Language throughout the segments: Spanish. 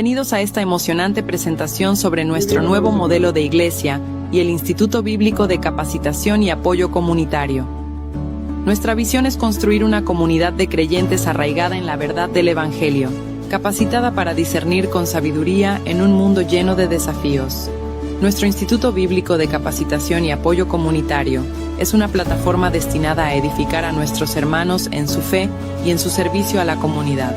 Bienvenidos a esta emocionante presentación sobre nuestro nuevo modelo de iglesia y el Instituto Bíblico de Capacitación y Apoyo Comunitario. Nuestra visión es construir una comunidad de creyentes arraigada en la verdad del Evangelio, capacitada para discernir con sabiduría en un mundo lleno de desafíos. Nuestro Instituto Bíblico de Capacitación y Apoyo Comunitario es una plataforma destinada a edificar a nuestros hermanos en su fe y en su servicio a la comunidad.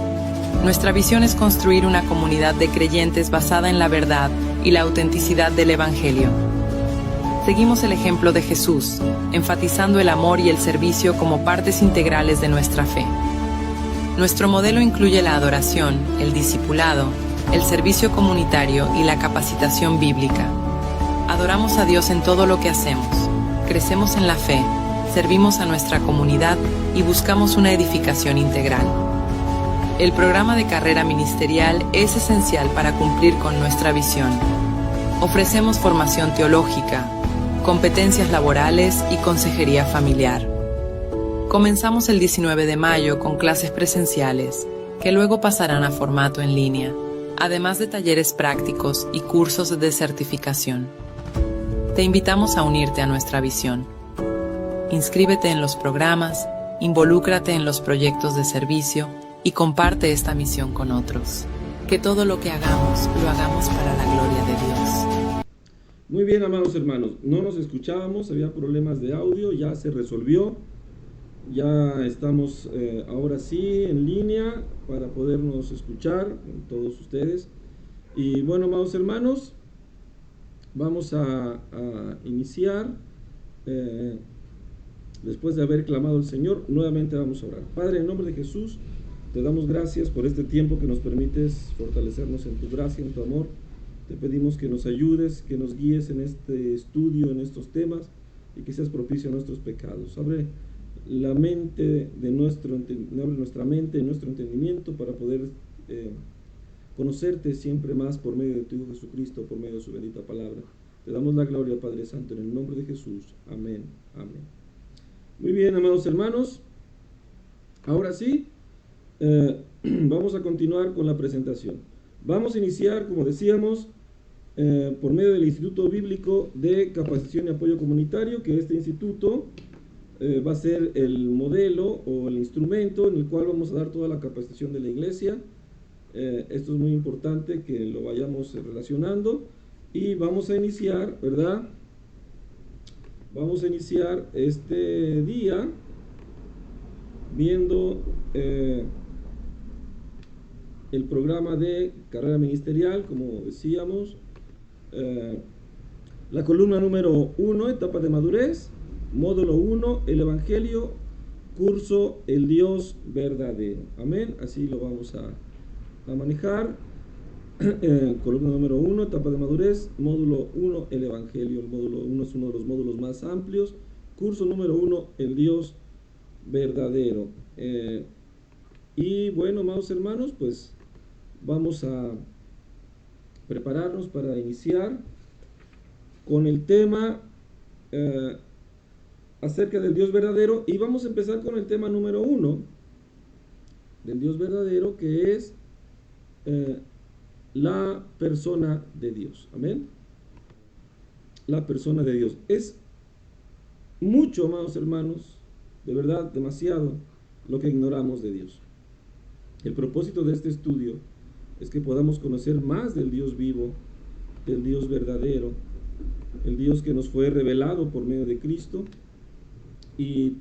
Nuestra visión es construir una comunidad de creyentes basada en la verdad y la autenticidad del Evangelio. Seguimos el ejemplo de Jesús, enfatizando el amor y el servicio como partes integrales de nuestra fe. Nuestro modelo incluye la adoración, el discipulado, el servicio comunitario y la capacitación bíblica. Adoramos a Dios en todo lo que hacemos, crecemos en la fe, servimos a nuestra comunidad y buscamos una edificación integral. El programa de carrera ministerial es esencial para cumplir con nuestra visión. Ofrecemos formación teológica, competencias laborales y consejería familiar. Comenzamos el 19 de mayo con clases presenciales, que luego pasarán a formato en línea, además de talleres prácticos y cursos de certificación. Te invitamos a unirte a nuestra visión. Inscríbete en los programas, involúcrate en los proyectos de servicio y comparte esta misión con otros. Que todo lo que hagamos, lo hagamos para la gloria de Dios. Muy bien, amados hermanos, no nos escuchábamos, había problemas de audio, ya se resolvió. Ya estamos ahora sí en línea para podernos escuchar todos ustedes. Y bueno, amados hermanos, vamos a iniciar. Después de haber clamado al Señor, nuevamente vamos a orar. Padre, en nombre de Jesús, te damos gracias por este tiempo que nos permites fortalecernos en tu gracia, en tu amor. Te pedimos que nos ayudes, que nos guíes en este estudio, en estos temas, y que seas propicio a nuestros pecados. Abre la mente de abre nuestra mente y nuestro entendimiento para poder conocerte siempre más por medio de tu Hijo Jesucristo, por medio de su bendita palabra. Te damos la gloria, Padre Santo, en el nombre de Jesús. Amén. Amén. Muy bien, amados hermanos. Ahora sí, vamos a continuar con la presentación. Vamos a iniciar, como decíamos, por medio del Instituto Bíblico de Capacitación y Apoyo Comunitario, que este instituto va a ser el modelo o el instrumento en el cual vamos a dar toda la capacitación de la iglesia. Esto es muy importante que lo vayamos relacionando y vamos a iniciar, ¿verdad? Vamos a iniciar este día viendo el programa de carrera ministerial, como decíamos, la columna número 1, etapa de madurez, módulo 1, el Evangelio, curso el Dios verdadero. Amén, así lo vamos a manejar. Columna número 1, etapa de madurez, módulo 1, el Evangelio. El módulo 1 es uno de los módulos más amplios. Curso número 1, el Dios verdadero. Y bueno, amados hermanos, pues vamos a prepararnos para iniciar con el tema acerca del Dios verdadero, y vamos a empezar con el tema número 1 del Dios verdadero, que es la persona de Dios. Amén. La persona de Dios es mucho, amados hermanos, de verdad, demasiado lo que ignoramos de Dios. El propósito de este estudio es que podamos conocer más del Dios vivo, del Dios verdadero, el Dios que nos fue revelado por medio de Cristo, y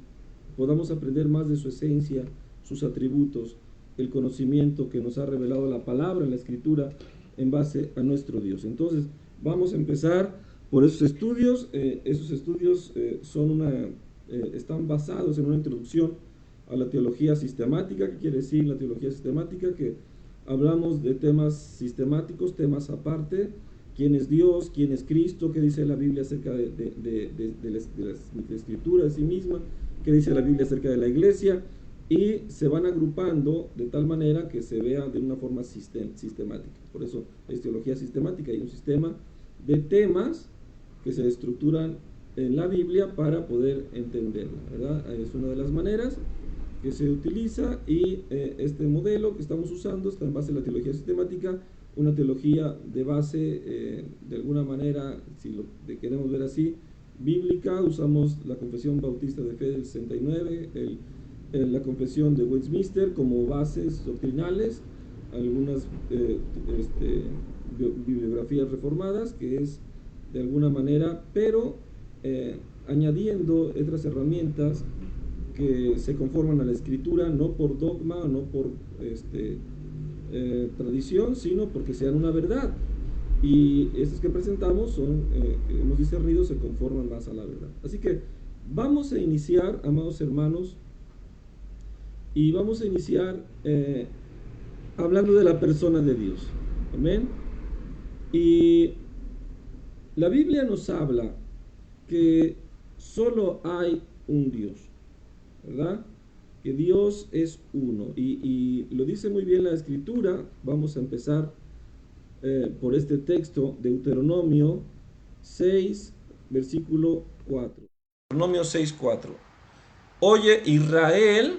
podamos aprender más de su esencia, sus atributos, el conocimiento que nos ha revelado la palabra en la Escritura en base a nuestro Dios. Entonces, vamos a empezar por esos estudios. Esos estudios están basados en una introducción a la teología sistemática. ¿Qué quiere decir la teología sistemática? Que hablamos de temas sistemáticos, temas aparte. ¿Quién es Dios? ¿Quién es Cristo? ¿Qué dice la Biblia acerca de la Escritura de sí misma? ¿Qué dice la Biblia acerca de la iglesia? Y se van agrupando de tal manera que se vea de una forma sistemática. Por eso es teología sistemática. Hay un sistema de temas que se estructuran en la Biblia para poder entenderla, ¿verdad? Es una de las maneras que se utiliza, y este modelo que estamos usando está en base a la teología sistemática, una teología de base, de alguna manera, si lo queremos ver así, bíblica. Usamos la Confesión Bautista de Fe del 69, la Confesión de Westminster como bases doctrinales, algunas bibliografías reformadas, que es de alguna manera, pero añadiendo otras herramientas que se conforman a la Escritura, no por dogma, no por tradición, sino porque sean una verdad. Y estas que presentamos son, que hemos discernido, se conforman más a la verdad. Así que vamos a iniciar, amados hermanos, y vamos a iniciar hablando de la persona de Dios. Amén. Y la Biblia nos habla que solo hay un Dios, ¿verdad? Que Dios es uno. Y lo dice muy bien la Escritura. Vamos a empezar por este texto, Deuteronomio 6, versículo 4. Deuteronomio 6, 4. Oye, Israel,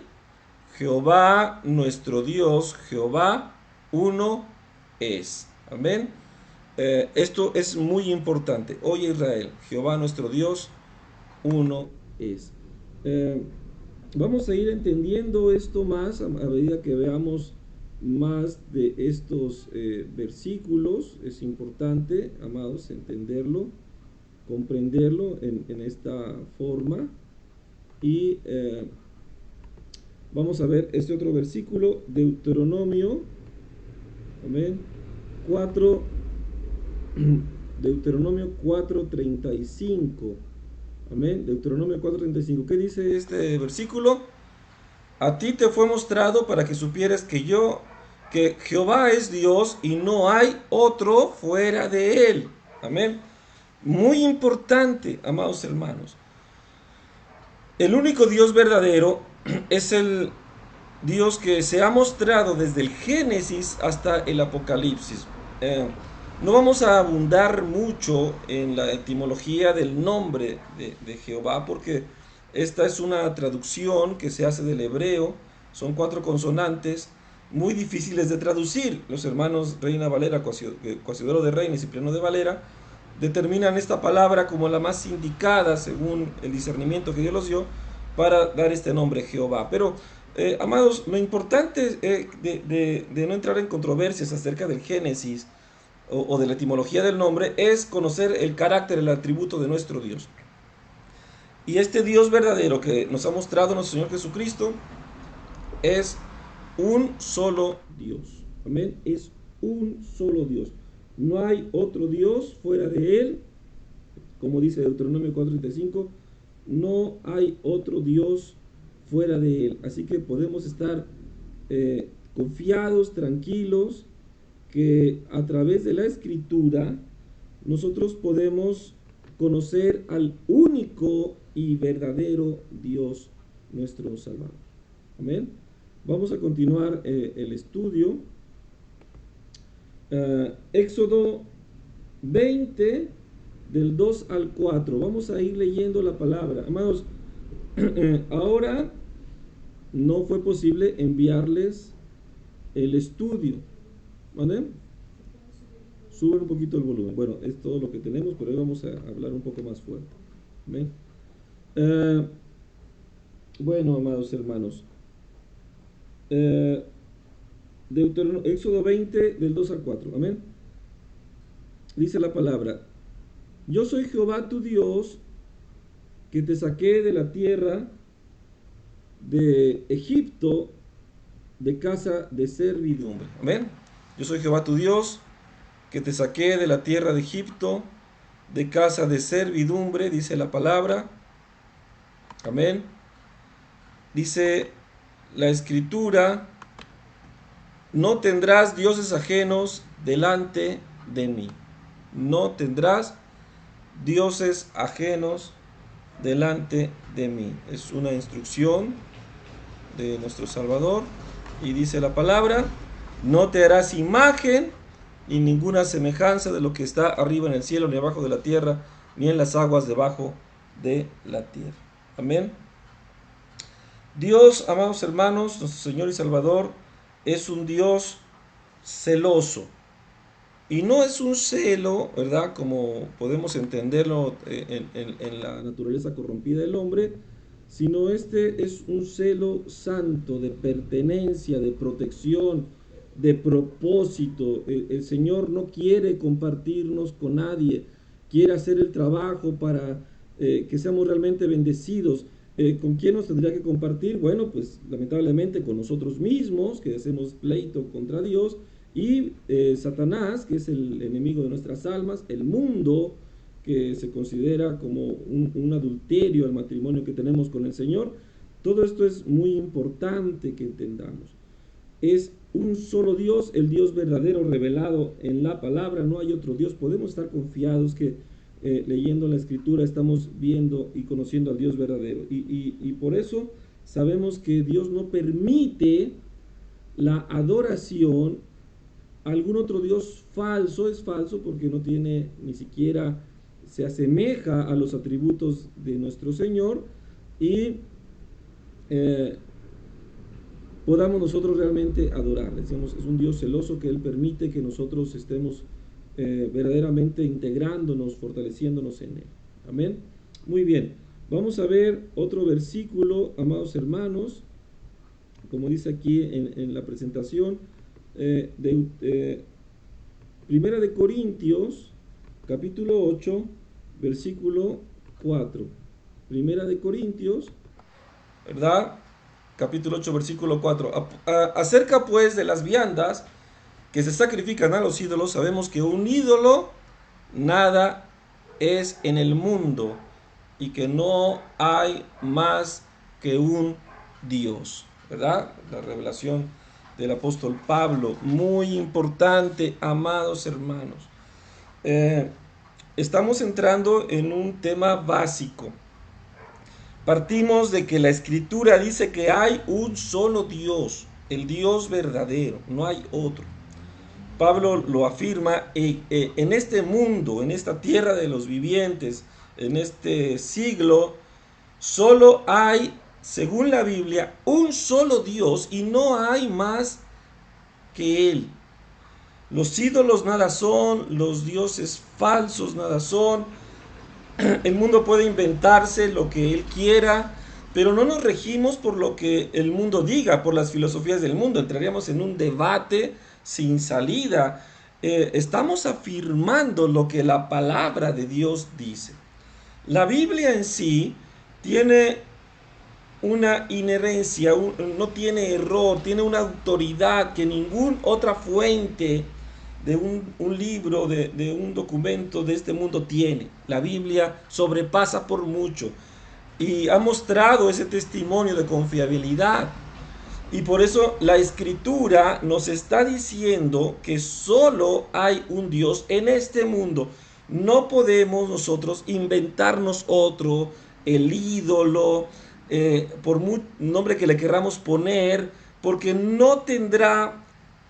Jehová nuestro Dios, Jehová uno es. Amén. Esto es muy importante. Oye, Israel, Jehová nuestro Dios uno es. Vamos a ir entendiendo esto más a medida que veamos más de estos versículos. Es importante, amados, entenderlo, comprenderlo en esta forma. Y vamos a ver este otro versículo, Deuteronomio, amén, 4, Deuteronomio 4:35. Amén. Deuteronomio 4:35. ¿Qué dice este versículo? A ti te fue mostrado para que supieras que Jehová es Dios y no hay otro fuera de él. Amén. Muy importante, amados hermanos. El único Dios verdadero es el Dios que se ha mostrado desde el Génesis hasta el Apocalipsis. No vamos a abundar mucho en la etimología del nombre de Jehová, porque esta es una traducción que se hace del hebreo. Son 4 consonantes muy difíciles de traducir. Los hermanos Reina Valera, Cosiodoro de Reina y Cipriano de Valera determinan esta palabra como la más indicada según el discernimiento que Dios los dio para dar este nombre, Jehová. Pero amados, lo importante de no entrar en controversias acerca del Génesis o de la etimología del nombre es conocer el carácter, el atributo de nuestro Dios. Y este Dios verdadero que nos ha mostrado nuestro Señor Jesucristo es un solo Dios. Amén. Es un solo Dios. No hay otro Dios fuera de él. Como dice Deuteronomio 4:35, no hay otro Dios fuera de él. Así que podemos estar confiados, tranquilos, que a través de la Escritura nosotros podemos conocer al único y verdadero Dios, nuestro Salvador. Amén. Vamos a continuar el estudio. Éxodo 20, del 2 al 4. Vamos a ir leyendo la palabra. Amados, ahora no fue posible enviarles el estudio. ¿Vale? Suben un poquito el volumen. Bueno, es todo lo que tenemos, pero hoy vamos a hablar un poco más fuerte. ¿Ven? Bueno, amados hermanos, Éxodo 20, del 2 al 4. Amén. Dice la palabra: Yo soy Jehová tu Dios, que te saqué de la tierra de Egipto, de casa de servidumbre. Amén. Yo soy Jehová tu Dios, que te saqué de la tierra de Egipto, de casa de servidumbre, dice la palabra. Amén. Dice la Escritura: no tendrás dioses ajenos delante de mí. No tendrás dioses ajenos delante de mí. Es una instrucción de nuestro Salvador. Y dice la palabra: no te harás imagen ni ninguna semejanza de lo que está arriba en el cielo, ni abajo de la tierra, ni en las aguas debajo de la tierra. Amén. Dios, amados hermanos, nuestro Señor y Salvador, es un Dios celoso. Y no es un celo, ¿verdad? Como podemos entenderlo en la naturaleza corrompida del hombre, sino este es un celo santo de pertenencia, de protección, de propósito. El Señor no quiere compartirnos con nadie, quiere hacer el trabajo para que seamos realmente bendecidos. ¿Con quién nos tendría que compartir? Bueno, pues lamentablemente con nosotros mismos, que hacemos pleito contra Dios, y Satanás, que es el enemigo de nuestras almas, el mundo, que se considera como un adulterio al matrimonio que tenemos con el Señor. Todo esto es muy importante que entendamos. Es un solo Dios, el Dios verdadero revelado en la palabra, no hay otro Dios. Podemos estar confiados que leyendo la Escritura estamos viendo y conociendo al Dios verdadero. Y por eso sabemos que Dios no permite la adoración a algún otro Dios falso. Es falso porque no tiene, ni siquiera se asemeja a los atributos de nuestro Señor, y podamos nosotros realmente adorarle. Decimos, es un Dios celoso que Él permite que nosotros estemos verdaderamente integrándonos, fortaleciéndonos en Él. Amén. Muy bien. Vamos a ver otro versículo, amados hermanos, como dice aquí en la presentación, Primera de Corintios, capítulo 8, versículo 4. Primera de Corintios, ¿verdad? Capítulo 8, versículo 4. Acerca pues de las viandas que se sacrifican a los ídolos, sabemos que un ídolo nada es en el mundo y que no hay más que un Dios, ¿verdad? La revelación del apóstol Pablo, muy importante, amados hermanos. Estamos entrando en un tema básico. Partimos de que la Escritura dice que hay un solo Dios, el Dios verdadero, no hay otro. Pablo lo afirma, en este mundo, en esta tierra de los vivientes, en este siglo, solo hay, según la Biblia, un solo Dios y no hay más que Él. Los ídolos nada son, los dioses falsos nada son. El mundo puede inventarse lo que él quiera, pero no nos regimos por lo que el mundo diga, por las filosofías del mundo. Entraríamos en un debate sin salida. Estamos afirmando lo que la palabra de Dios dice. La Biblia en sí tiene una inherencia, no tiene error, tiene una autoridad que ninguna otra fuente de un libro, de un documento de este mundo tiene. La Biblia sobrepasa por mucho y ha mostrado ese testimonio de confiabilidad. Y por eso la Escritura nos está diciendo que solo hay un Dios en este mundo. No podemos nosotros inventarnos otro, el ídolo, por nombre que le queramos poner, porque no tendrá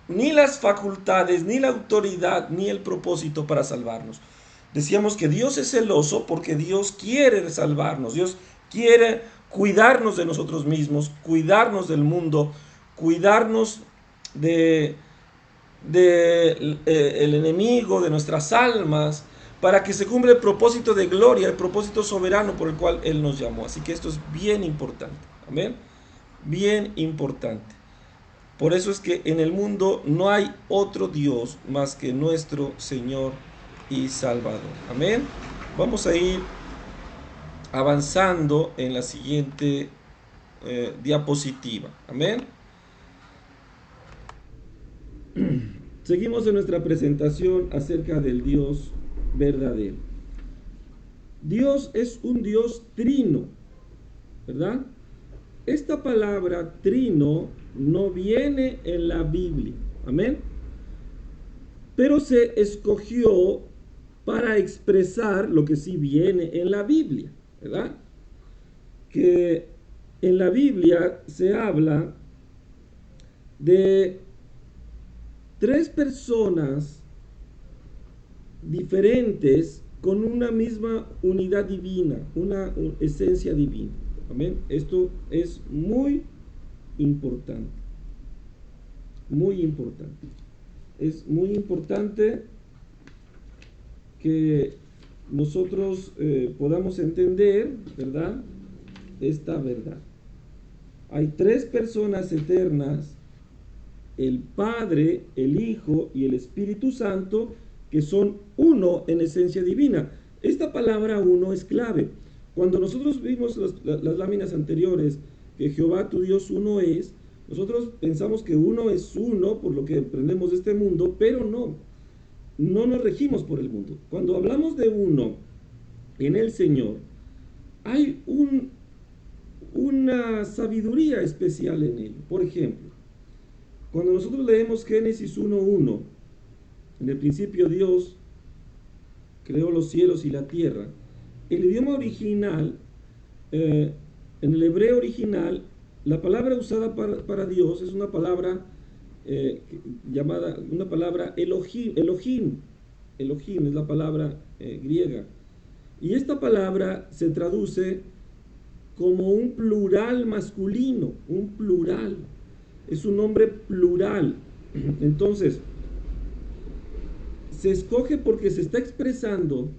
ni las facultades, ni la autoridad, ni el propósito para salvarnos. Decíamos que Dios es celoso porque Dios quiere salvarnos. Dios quiere cuidarnos de nosotros mismos, cuidarnos del mundo, cuidarnos el enemigo, de nuestras almas, para que se cumpla el propósito de gloria, el propósito soberano por el cual Él nos llamó. Así que esto es bien importante. Amén. Bien importante. Por eso es que en el mundo no hay otro Dios más que nuestro Señor y Salvador. Amén. Vamos a ir avanzando en la siguiente diapositiva. Amén. Seguimos en nuestra presentación acerca del Dios verdadero. Dios es un Dios trino, ¿verdad? Esta palabra trino no viene en la Biblia, amén, pero se escogió para expresar lo que sí viene en la Biblia, ¿verdad? Que en la Biblia se habla de tres personas diferentes con una misma unidad divina, una esencia divina. Amén. Esto es muy importante. Muy importante. Es muy importante que nosotros podamos entender, ¿verdad?, esta verdad. Hay tres personas eternas, el Padre, el Hijo y el Espíritu Santo, que son uno en esencia divina. Esta palabra uno es clave. Cuando nosotros vimos las láminas anteriores, que Jehová tu Dios uno es, nosotros pensamos que uno es uno por lo que aprendemos de este mundo, pero no nos regimos por el mundo. Cuando hablamos de uno en el Señor, hay una sabiduría especial en él. Por ejemplo, cuando nosotros leemos Génesis 1:1, en el principio Dios creó los cielos y la tierra, el idioma original, en el hebreo original, la palabra usada para Dios es una palabra llamada, una palabra Elohim. Elohim es la palabra griega. Y esta palabra se traduce como un plural masculino, un plural. Es un nombre plural. Entonces, se escoge porque se está expresando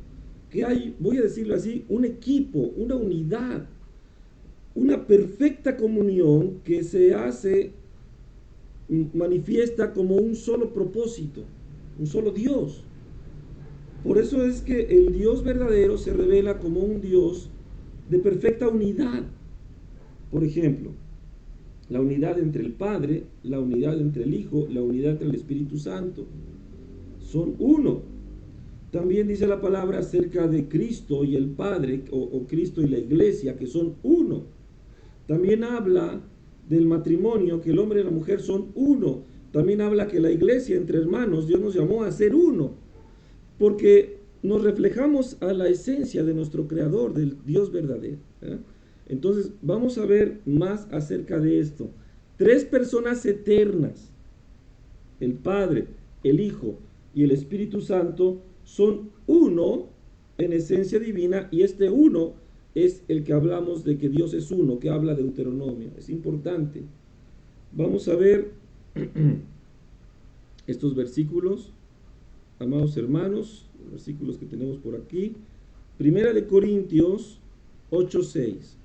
que hay, voy a decirlo así, un equipo, una unidad, una perfecta comunión que se hace, manifiesta como un solo propósito, un solo Dios. Por eso es que el Dios verdadero se revela como un Dios de perfecta unidad. Por ejemplo, la unidad entre el Padre, la unidad entre el Hijo, la unidad entre el Espíritu Santo. Son uno. También dice la palabra acerca de Cristo y el Padre, o Cristo y la Iglesia, que son uno. También habla del matrimonio, que el hombre y la mujer son uno. También habla que la iglesia, entre hermanos, Dios nos llamó a ser uno, porque nos reflejamos a la esencia de nuestro Creador, del Dios verdadero. Entonces, vamos a ver más acerca de esto. Tres personas eternas, el Padre, el Hijo y el Espíritu Santo, son uno en esencia divina, y este uno es el que hablamos de que Dios es uno, que habla de Deuteronomio. Es importante. Vamos a ver estos versículos, amados hermanos, los versículos que tenemos por aquí. Primera de Corintios 8:6.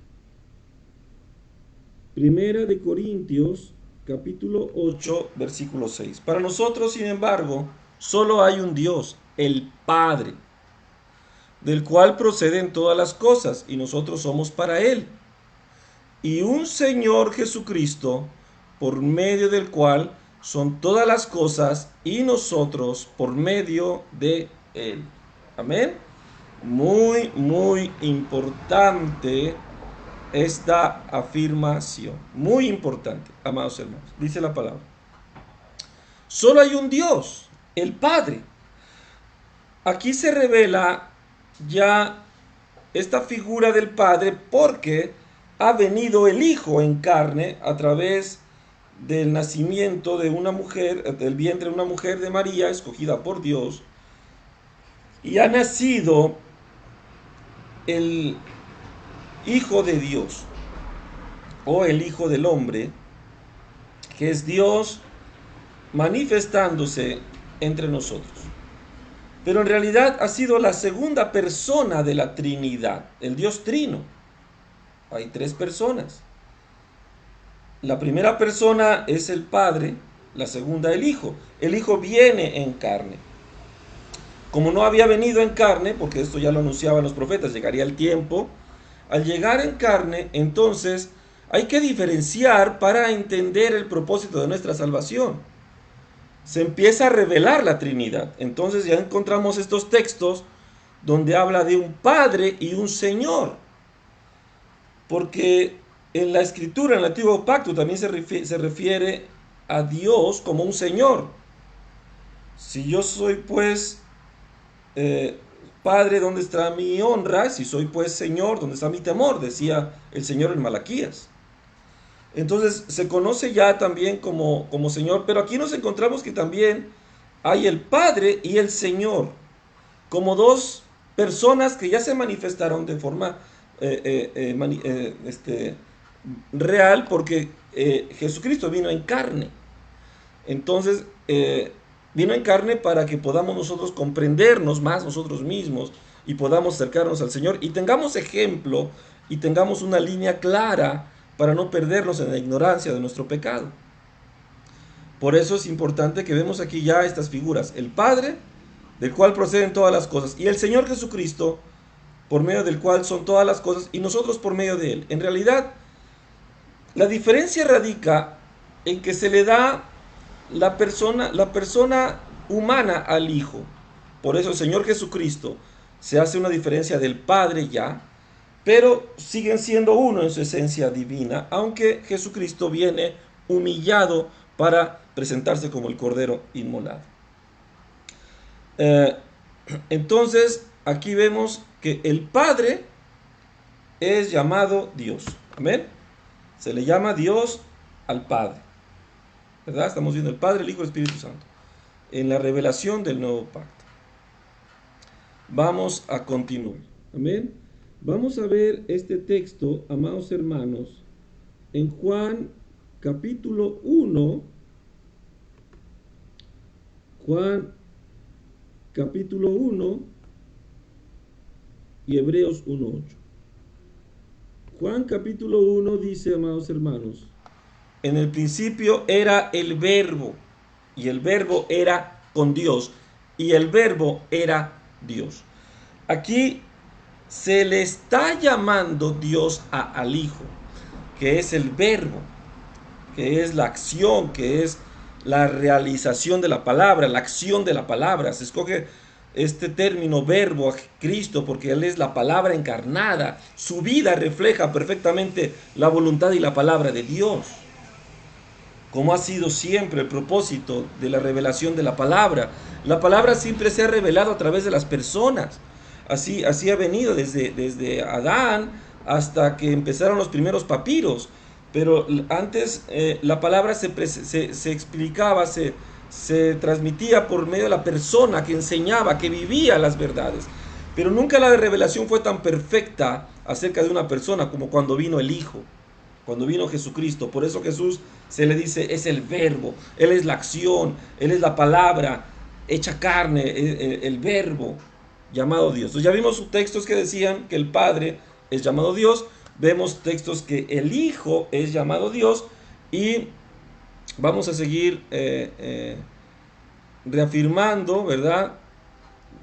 Primera de Corintios, capítulo 8, versículo 6. Para nosotros, sin embargo, solo hay un Dios, el Padre, del cual proceden todas las cosas, y nosotros somos para Él, y un Señor Jesucristo, por medio del cual son todas las cosas, y nosotros por medio de Él. Amén. Muy, muy importante esta afirmación. Muy importante, amados hermanos. Dice la palabra: solo hay un Dios, el Padre. Aquí se revela ya esta figura del Padre, porque ha venido el Hijo en carne a través del nacimiento de una mujer, del vientre de una mujer, de María, escogida por Dios, y ha nacido el Hijo de Dios, o el Hijo del Hombre, que es Dios manifestándose entre nosotros. Pero en realidad ha sido la segunda persona de la Trinidad, el Dios Trino. Hay tres personas. La primera persona es el Padre, la segunda el Hijo. El Hijo viene en carne. Como no había venido en carne, porque esto ya lo anunciaban los profetas, llegaría el tiempo. Al llegar en carne, entonces hay que diferenciar para entender el propósito de nuestra salvación. Se empieza a revelar la Trinidad. Entonces ya encontramos estos textos donde habla de un Padre y un Señor. Porque en la Escritura, en el Antiguo Pacto, también se refiere a Dios como un Señor. Si yo soy pues Padre, ¿dónde está mi honra? Si soy pues Señor, ¿dónde está mi temor? Decía el Señor en Malaquías. Entonces se conoce ya también como Señor, pero aquí nos encontramos que también hay el Padre y el Señor, como dos personas que ya se manifestaron de forma real, porque Jesucristo vino en carne. Entonces Vino en carne para que podamos nosotros comprendernos más nosotros mismos y podamos acercarnos al Señor y tengamos ejemplo y tengamos una línea clara para no perdernos en la ignorancia de nuestro pecado. Por eso es importante que vemos aquí ya estas figuras: el Padre, del cual proceden todas las cosas, y el Señor Jesucristo, por medio del cual son todas las cosas, y nosotros por medio de Él. En realidad, la diferencia radica en que se le da la persona humana al Hijo. Por eso el Señor Jesucristo se hace una diferencia del Padre ya, pero siguen siendo uno en su esencia divina, aunque Jesucristo viene humillado para presentarse como el Cordero inmolado. Entonces, aquí vemos que el Padre es llamado Dios. Amén. Se le llama Dios al Padre, ¿verdad? Estamos viendo el Padre, el Hijo y el Espíritu Santo en la revelación del nuevo pacto. Vamos a continuar. Amén. Vamos a ver este texto, amados hermanos, en Juan capítulo 1. Juan capítulo 1 y Hebreos 1:8. Juan capítulo 1 dice, amados hermanos: en el principio era el Verbo, y el Verbo era con Dios, y el Verbo era Dios. Aquí se le está llamando Dios al Hijo, que es el Verbo, que es la acción, que es la realización de la palabra, la acción de la palabra. Se escoge este término verbo a Cristo porque Él es la palabra encarnada. Su vida refleja perfectamente la voluntad y la palabra de Dios, como ha sido siempre el propósito de la revelación de la palabra. La palabra siempre se ha revelado a través de las personas. Así ha venido desde Adán hasta que empezaron los primeros papiros. Pero antes la palabra se explicaba, se transmitía por medio de la persona que enseñaba, que vivía las verdades. Pero nunca la revelación fue tan perfecta acerca de una persona como cuando vino el Hijo, cuando vino Jesucristo. Por eso Jesús se le dice, es el Verbo, Él es la acción, Él es la palabra hecha carne, el Verbo llamado Dios. Entonces ya vimos textos que decían que el Padre es llamado Dios. Vemos textos que el Hijo es llamado Dios, y vamos a seguir reafirmando, ¿verdad?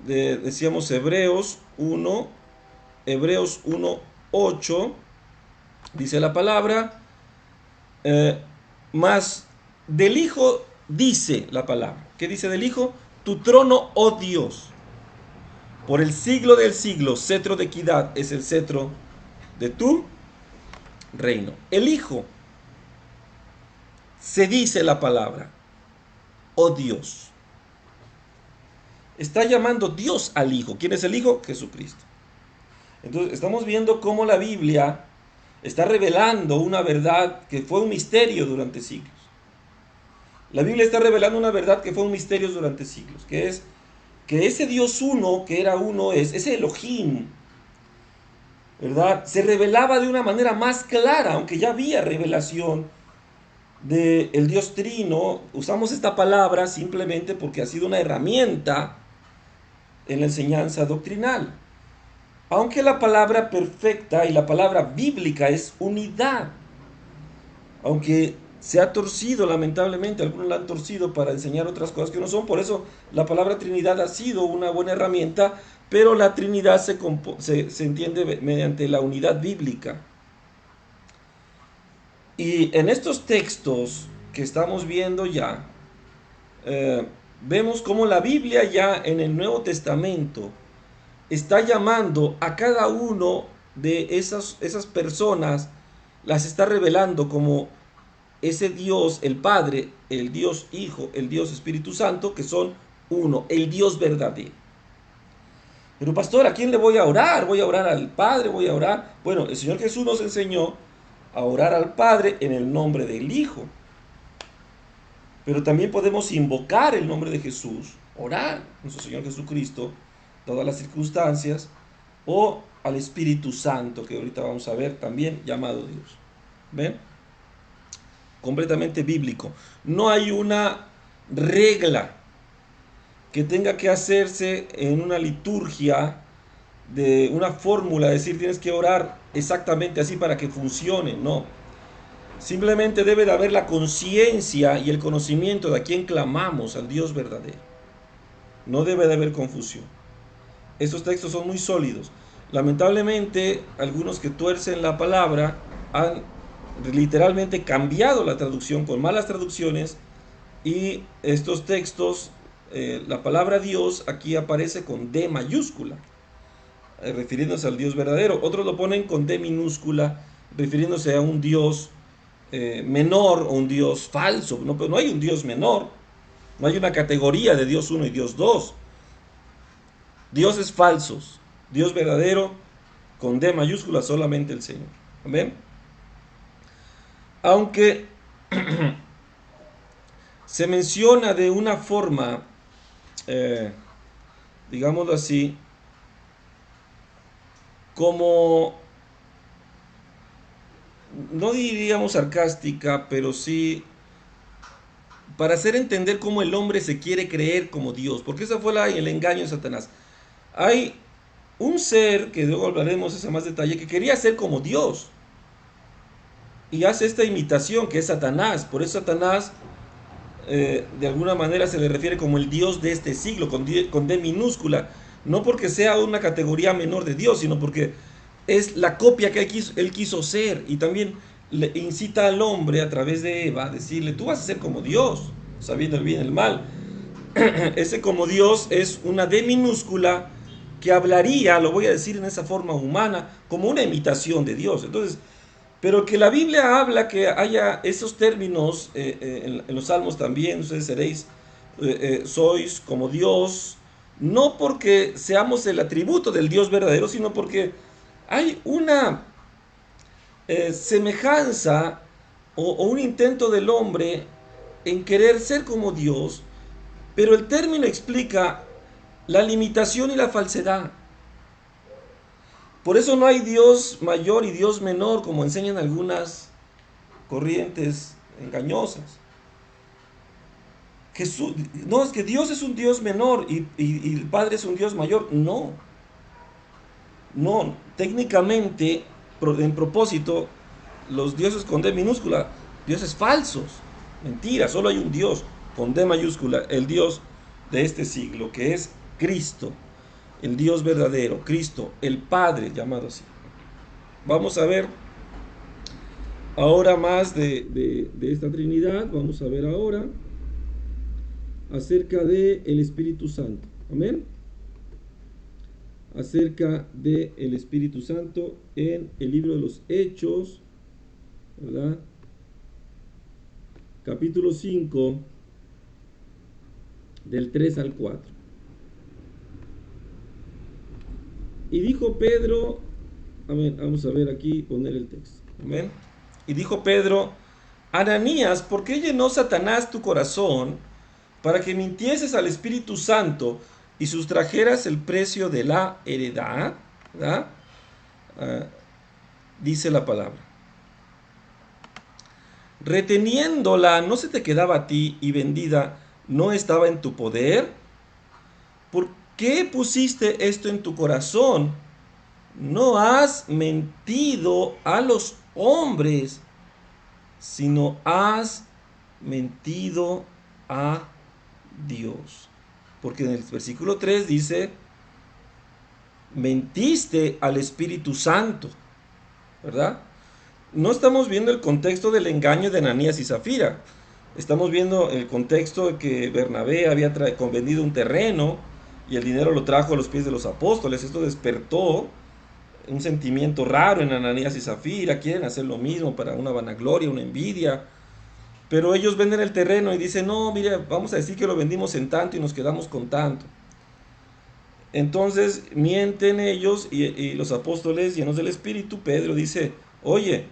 Decíamos Hebreos 1:8, dice la palabra, más del Hijo dice la palabra. ¿Qué dice del Hijo? Tu trono, oh Dios, por el siglo del siglo, cetro de equidad es el cetro de tu reino. El Hijo, se dice la palabra, oh Dios. Está llamando Dios al Hijo. ¿Quién es el Hijo? Jesucristo. Entonces estamos viendo cómo la Biblia está revelando una verdad que fue un misterio durante siglos. La Biblia está revelando una verdad que fue un misterio durante siglos, que es que ese Dios uno, que era uno, ese Elohim, ¿verdad?, se revelaba de una manera más clara, aunque ya había revelación del Dios Trino. Usamos esta palabra simplemente porque ha sido una herramienta en la enseñanza doctrinal. Aunque la palabra perfecta y la palabra bíblica es unidad, aunque se ha torcido lamentablemente, algunos la han torcido para enseñar otras cosas que no son. Por eso la palabra Trinidad ha sido una buena herramienta, pero la Trinidad se entiende mediante la unidad bíblica. Y en estos textos que estamos viendo ya, vemos cómo la Biblia ya en el Nuevo Testamento está llamando a cada uno de esas personas, las está revelando como ese Dios, el Padre, el Dios Hijo, el Dios Espíritu Santo, que son uno, el Dios verdadero. Pero pastor, ¿a quién le voy a orar? ¿Voy a orar al Padre? ¿Voy a orar? Bueno, el Señor Jesús nos enseñó a orar al Padre en el nombre del Hijo. Pero también podemos invocar el nombre de Jesús, orar a nuestro Señor Jesucristo, todas las circunstancias, o al Espíritu Santo, que ahorita vamos a ver, también llamado Dios. ¿Ven? Completamente bíblico. No hay una regla que tenga que hacerse en una liturgia de una fórmula, decir tienes que orar exactamente así para que funcione, no. Simplemente debe de haber la conciencia y el conocimiento de a quién clamamos, al Dios verdadero. No debe de haber confusión. Estos textos son muy sólidos. Lamentablemente, algunos que tuercen la palabra han literalmente cambiado la traducción con malas traducciones, y estos textos, la palabra Dios aquí aparece con D mayúscula, refiriéndose al Dios verdadero. Otros lo ponen con D minúscula, refiriéndose a un Dios menor o un Dios falso. No, pero no hay un Dios menor, no hay una categoría de Dios 1 y Dios 2. Dioses falsos, Dios verdadero, con D mayúscula, solamente el Señor. ¿Amén? Aunque se menciona de una forma, digámoslo así, como, no diríamos sarcástica, pero sí para hacer entender cómo el hombre se quiere creer como Dios, porque ese fue el engaño de Satanás. Hay un ser, que luego hablaremos ese más detalle, que quería ser como Dios, y hace esta imitación que es Satanás. Por eso Satanás, de alguna manera se le refiere como el Dios de este siglo, con D minúscula, no porque sea una categoría menor de Dios, sino porque es la copia que él quiso ser. Y también le incita al hombre a través de Eva a decirle, tú vas a ser como Dios, sabiendo el bien y el mal. Ese como Dios es una D minúscula que hablaría, lo voy a decir en esa forma humana, como una imitación de Dios. Entonces, pero que la Biblia habla que haya esos términos, en los Salmos también, ustedes seréis, sois como Dios, no porque seamos el atributo del Dios verdadero, sino porque hay una semejanza o un intento del hombre en querer ser como Dios, pero el término explica la limitación y la falsedad. Por eso no hay Dios mayor y Dios menor, como enseñan algunas corrientes engañosas. No, es que Dios es un Dios menor y el Padre es un Dios mayor. No. No, técnicamente, en propósito, los dioses con D minúscula, dioses falsos. Mentira, solo hay un Dios con D mayúscula, el Dios de este siglo, que es Cristo. El Dios verdadero, Cristo, el Padre, llamado así. Vamos a ver ahora más de esta Trinidad. Vamos a ver ahora acerca del Espíritu Santo. Amén. Acerca del Espíritu Santo en el libro de los Hechos, ¿verdad? Capítulo 5, del 3 al 4. Y dijo Pedro, amén, vamos a ver aquí, poner el texto, amén. Y dijo Pedro, Ananías, ¿por qué llenó Satanás tu corazón para que mintieses al Espíritu Santo y sustrajeras el precio de la heredad? ¿Verdad? Dice la palabra. Reteniéndola, ¿no se te quedaba a ti, y vendida no estaba en tu poder? ¿Por qué pusiste esto en tu corazón? No has mentido a los hombres, sino has mentido a Dios. Porque en el versículo 3 dice, mentiste al Espíritu Santo, ¿verdad? No estamos viendo el contexto del engaño de Ananías y Zafira. Estamos viendo el contexto de que Bernabé había vendido un terreno y el dinero lo trajo a los pies de los apóstoles. Esto despertó un sentimiento raro en Ananías y Zafira. Quieren hacer lo mismo para una vanagloria, una envidia. Pero ellos venden el terreno y dicen, no, mire, vamos a decir que lo vendimos en tanto y nos quedamos con tanto. Entonces mienten ellos, y los apóstoles llenos del Espíritu, Pedro dice, oye,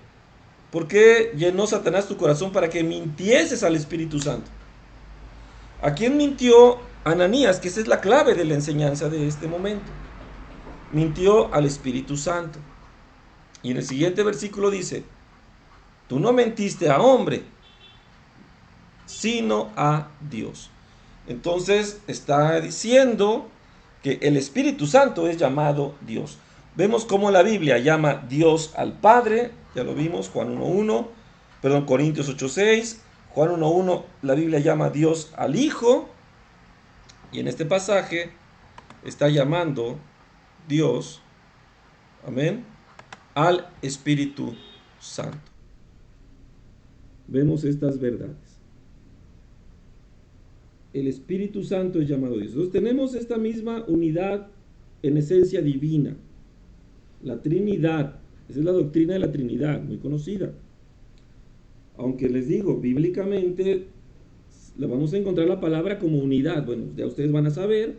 ¿por qué llenó Satanás tu corazón para que mintieses al Espíritu Santo? ¿A quién mintió Ananías? Que esa es la clave de la enseñanza de este momento. Mintió al Espíritu Santo. Y en el siguiente versículo dice, tú no mentiste a hombre, sino a Dios. Entonces está diciendo que el Espíritu Santo es llamado Dios. Vemos cómo la Biblia llama Dios al Padre, ya lo vimos, Juan 1:1, perdón, Corintios 8:6, Juan 1:1, la Biblia llama Dios al Hijo, y en este pasaje está llamando Dios, amén, al Espíritu Santo. Vemos estas verdades. El Espíritu Santo es llamado Dios. Entonces tenemos esta misma unidad en esencia divina. La Trinidad. Esa es la doctrina de la Trinidad, muy conocida. Aunque les digo, bíblicamente la vamos a encontrar la palabra como unidad. Bueno, ya ustedes van a saber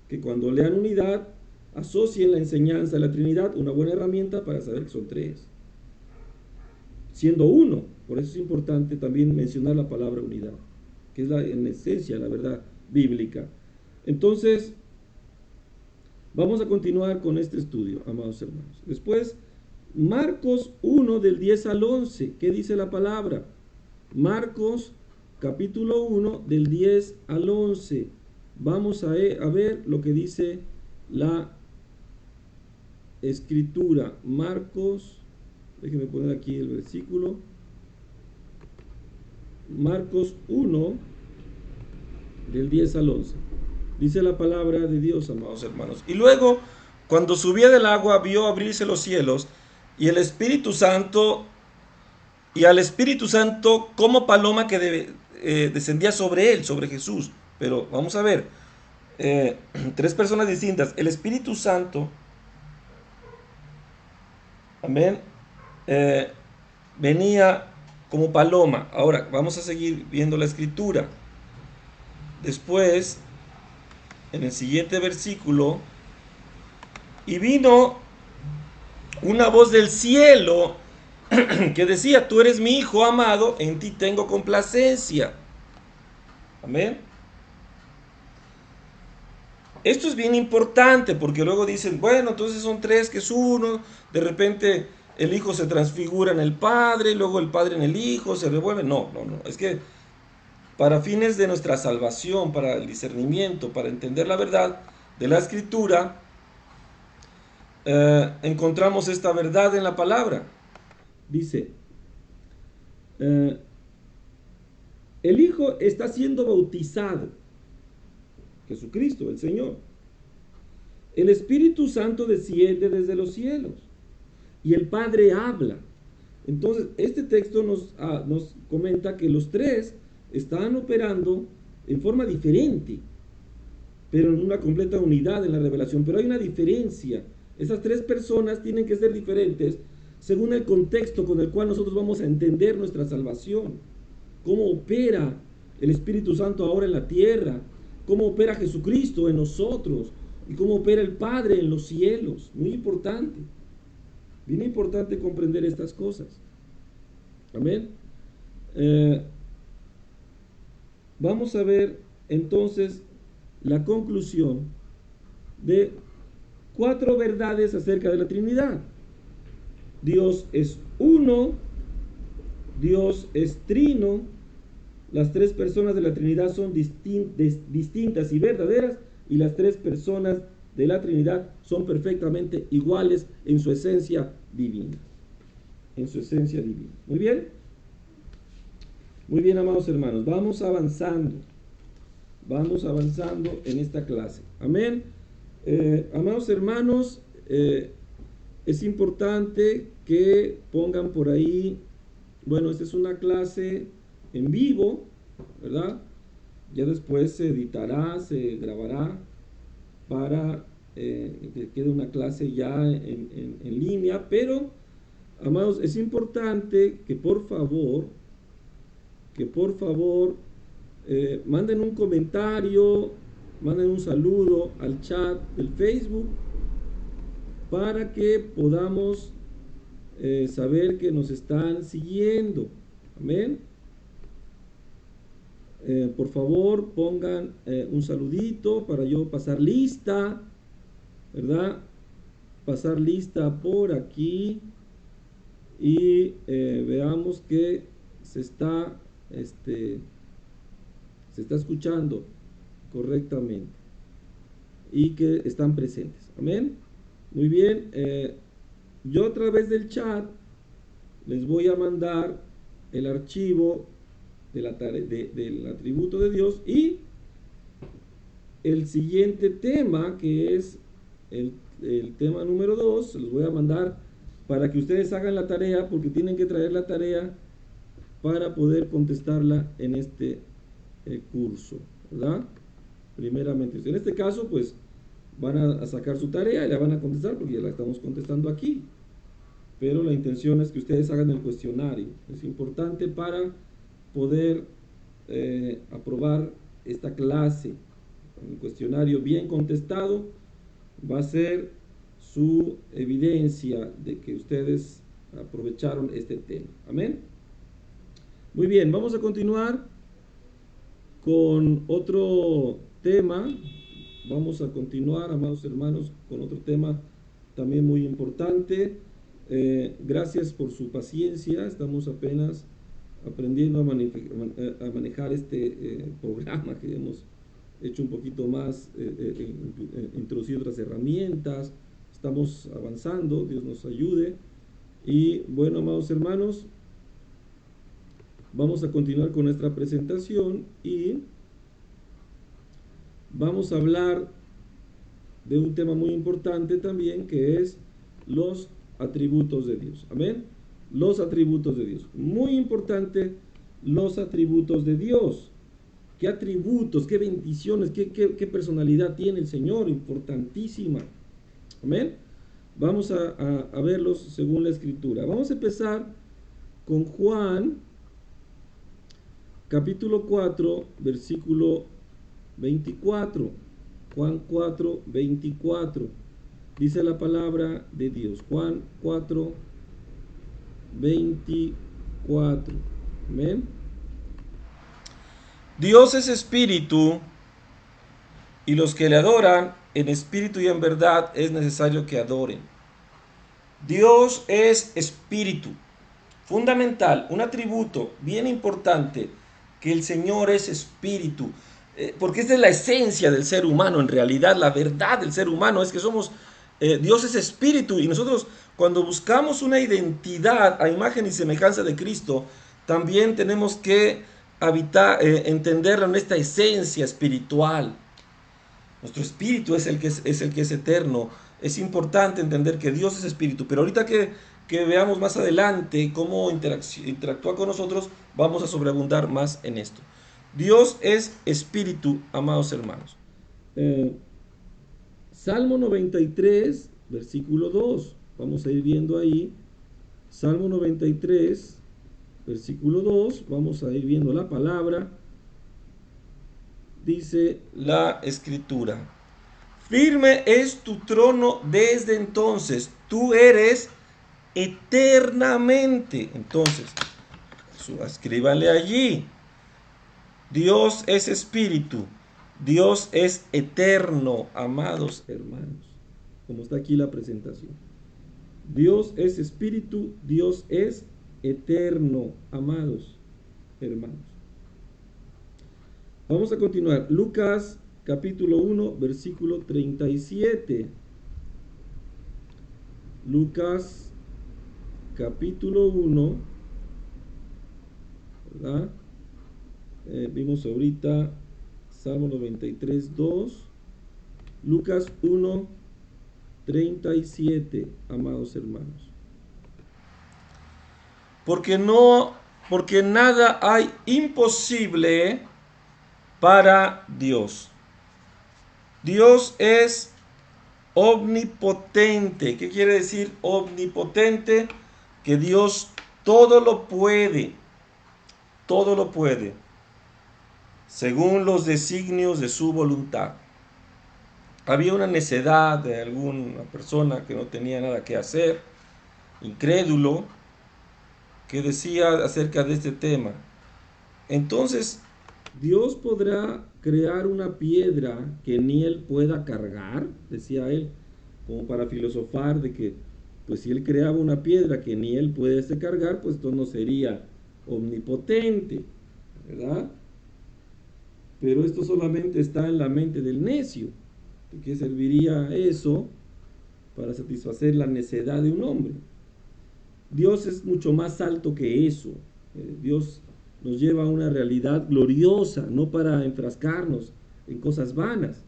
que cuando lean unidad, asocien la enseñanza de la Trinidad, una buena herramienta para saber que son tres. Siendo uno, por eso es importante también mencionar la palabra unidad, que es en esencia la verdad bíblica. Entonces, vamos a continuar con este estudio, amados hermanos. Después, Marcos 1 del 10 al 11, ¿qué dice la palabra? Marcos capítulo 1 del 10 al 11. Vamos a ver lo que dice la Escritura. Marcos, déjenme poner aquí el versículo. Marcos 1 del 10 al 11. Dice la palabra de Dios, amados hermanos. Y luego, cuando subía del agua, vio abrirse los cielos y el Espíritu Santo, y al Espíritu Santo como paloma que descendía sobre él, sobre Jesús. Pero vamos a ver, tres personas distintas. El Espíritu Santo, amén, venía como paloma. Ahora, vamos a seguir viendo la escritura. Después, en el siguiente versículo, y vino una voz del cielo que decía: tú eres mi Hijo amado, en ti tengo complacencia. Amén. Esto es bien importante porque luego dicen, bueno, entonces son tres que es uno, de repente el Hijo se transfigura en el Padre, luego el Padre en el Hijo, se revuelve. No, es que para fines de nuestra salvación, para el discernimiento, para entender la verdad de la Escritura, encontramos esta verdad en la palabra. Dice, el Hijo está siendo bautizado, Jesucristo, el Señor. El Espíritu Santo desciende desde los cielos y el Padre habla. Entonces, este texto nos comenta que los tres están operando en forma diferente, pero en una completa unidad en la revelación. Pero hay una diferencia. Esas tres personas tienen que ser diferentes según el contexto con el cual nosotros vamos a entender nuestra salvación. Cómo opera el Espíritu Santo ahora en la tierra, cómo opera Jesucristo en nosotros y cómo opera el Padre en los cielos. Muy importante. Bien importante comprender estas cosas. Amén. Vamos a ver entonces la conclusión de 4 verdades acerca de la Trinidad. Dios es uno, Dios es trino, las tres personas de la Trinidad son distintas y verdaderas, y las tres personas de la Trinidad son perfectamente iguales en su esencia divina. En su esencia divina. Muy bien. Muy bien, amados hermanos. Vamos avanzando en esta clase. Amén. Amados hermanos, es importante que pongan por ahí, bueno, esta es una clase en vivo, ¿verdad? Ya después se editará, se grabará para que quede una clase ya en línea, pero, amados, es importante que por favor, manden un comentario, manden un saludo al chat del Facebook para que podamos saber que nos están siguiendo. Amén. Por favor, pongan un saludito para yo pasar lista, ¿verdad? Pasar lista por aquí y veamos que se está escuchando. correctamente y que están presentes. Amén. Muy bien. Yo a través del chat les voy a mandar el archivo del atributo de Dios y el siguiente tema, que es el tema número 2, se los voy a mandar para que ustedes hagan la tarea, porque tienen que traer la tarea para poder contestarla en este curso, ¿verdad? Primeramente, en este caso, pues van a sacar su tarea y la van a contestar porque ya la estamos contestando aquí. Pero la intención es que ustedes hagan el cuestionario. Es importante para poder aprobar esta clase. El cuestionario bien contestado va a ser su evidencia de que ustedes aprovecharon este tema. Amén. Muy bien, vamos a continuar con otro tema. Vamos a continuar, amados hermanos, con otro tema también muy importante. Gracias por su paciencia. Estamos apenas aprendiendo a manejar este programa que hemos hecho un poquito más, introducir otras herramientas. Estamos avanzando, Dios nos ayude. Y bueno, amados hermanos, vamos a continuar con nuestra presentación y vamos a hablar de un tema muy importante también, que es los atributos de Dios. Amén. Los atributos de Dios. Muy importante, los atributos de Dios. ¿Qué atributos, qué bendiciones, qué personalidad tiene el Señor? Importantísima. Amén. Vamos a verlos según la Escritura. Vamos a empezar con Juan, capítulo 4, versículo 24. Juan 4, 24. Dice la palabra de Dios. Juan 4, 24. Amén. Dios es espíritu, y los que le adoran en espíritu y en verdad es necesario que adoren. Dios es espíritu. Fundamental, un atributo bien importante, que el Señor es espíritu. Porque esta es la esencia del ser humano, en realidad, la verdad del ser humano es que somos, Dios es espíritu, y nosotros cuando buscamos una identidad a imagen y semejanza de Cristo, también tenemos que entenderla en esta esencia espiritual. Nuestro espíritu es el que es eterno. Es importante entender que Dios es espíritu, pero ahorita que veamos más adelante cómo interactúa con nosotros, vamos a sobreabundar más en esto. Dios es espíritu, amados hermanos. Salmo 93, versículo 2. Vamos a ir viendo ahí. Salmo 93, versículo 2. Vamos a ir viendo la palabra. Dice la Escritura: firme es tu trono desde entonces, tú eres eternamente. Entonces, escríbanle allí. Dios es espíritu, Dios es eterno, amados hermanos. Como está aquí la presentación. Dios es espíritu, Dios es eterno, amados hermanos. Vamos a continuar. Lucas capítulo 1, versículo 37. Lucas capítulo 1, ¿verdad? Vimos ahorita Salmo 93, 2. Lucas 1, 37, amados hermanos. Porque nada hay imposible para Dios. Dios es omnipotente. ¿Qué quiere decir omnipotente? Que Dios todo lo puede. Todo lo puede. Según los designios de su voluntad. Había una necedad de alguna persona que no tenía nada que hacer, incrédulo, que decía acerca de este tema: entonces, ¿Dios podrá crear una piedra que ni él pueda cargar? Decía él, como para filosofar de que, pues si él creaba una piedra que ni él puede cargar, pues esto no sería omnipotente, ¿verdad? Pero esto solamente está en la mente del necio. ¿De qué serviría eso para satisfacer la necedad de un hombre? Dios es mucho más alto que eso. Dios nos lleva a una realidad gloriosa, no para enfrascarnos en cosas vanas.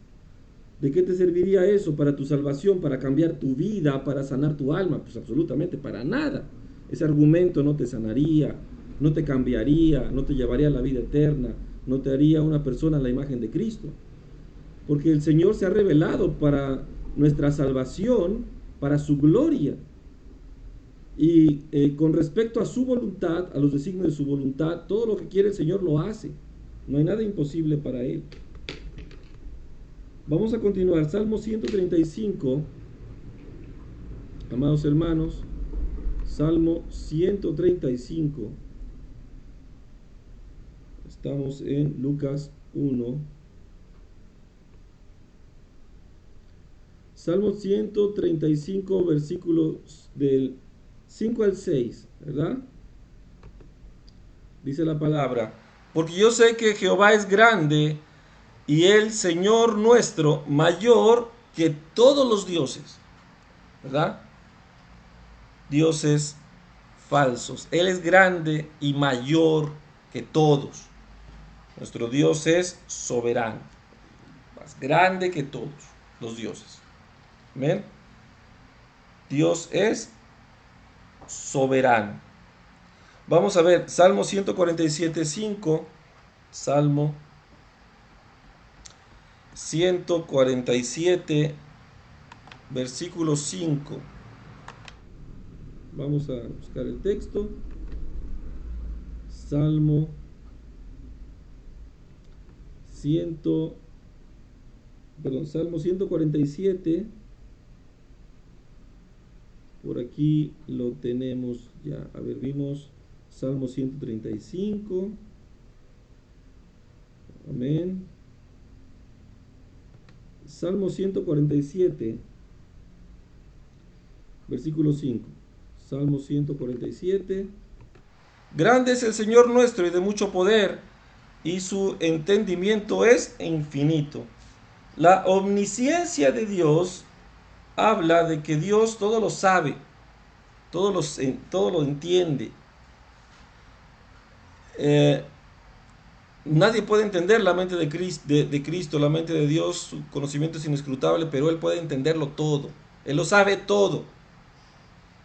¿De qué te serviría eso para tu salvación, para cambiar tu vida, para sanar tu alma? Pues absolutamente para nada. Ese argumento no te sanaría, no te cambiaría, no te llevaría a la vida eterna, no te haría una persona a la imagen de Cristo. Porque el Señor se ha revelado para nuestra salvación, para su gloria. Y con respecto a su voluntad, a los designios de su voluntad, todo lo que quiere el Señor lo hace. No hay nada imposible para Él. Vamos a continuar. Salmo 135. Amados hermanos, Salmo 135. Estamos en Lucas 1. Salmo 135, versículos del 5 al 6, ¿verdad? Dice la palabra: porque yo sé que Jehová es grande y el Señor nuestro mayor que todos los dioses, ¿verdad? Dioses falsos. Él es grande y mayor que todos. Nuestro Dios es soberano, más grande que todos los dioses. ¿Ven? Dios es soberano. Vamos a ver Salmo 147:5. Salmo 147, versículo 5. Vamos a buscar el texto. Salmo 147. Por aquí lo tenemos ya. A ver, vimos Salmo 135. Amén. Salmo 147, versículo 5. Salmo 147. Grande es el Señor nuestro y de mucho poder, y su entendimiento es infinito. La omnisciencia de Dios habla de que Dios todo lo sabe, todo lo entiende. Nadie puede entender la mente de Cristo, la mente de Dios. Su conocimiento es inescrutable, pero Él puede entenderlo todo. Él lo sabe todo.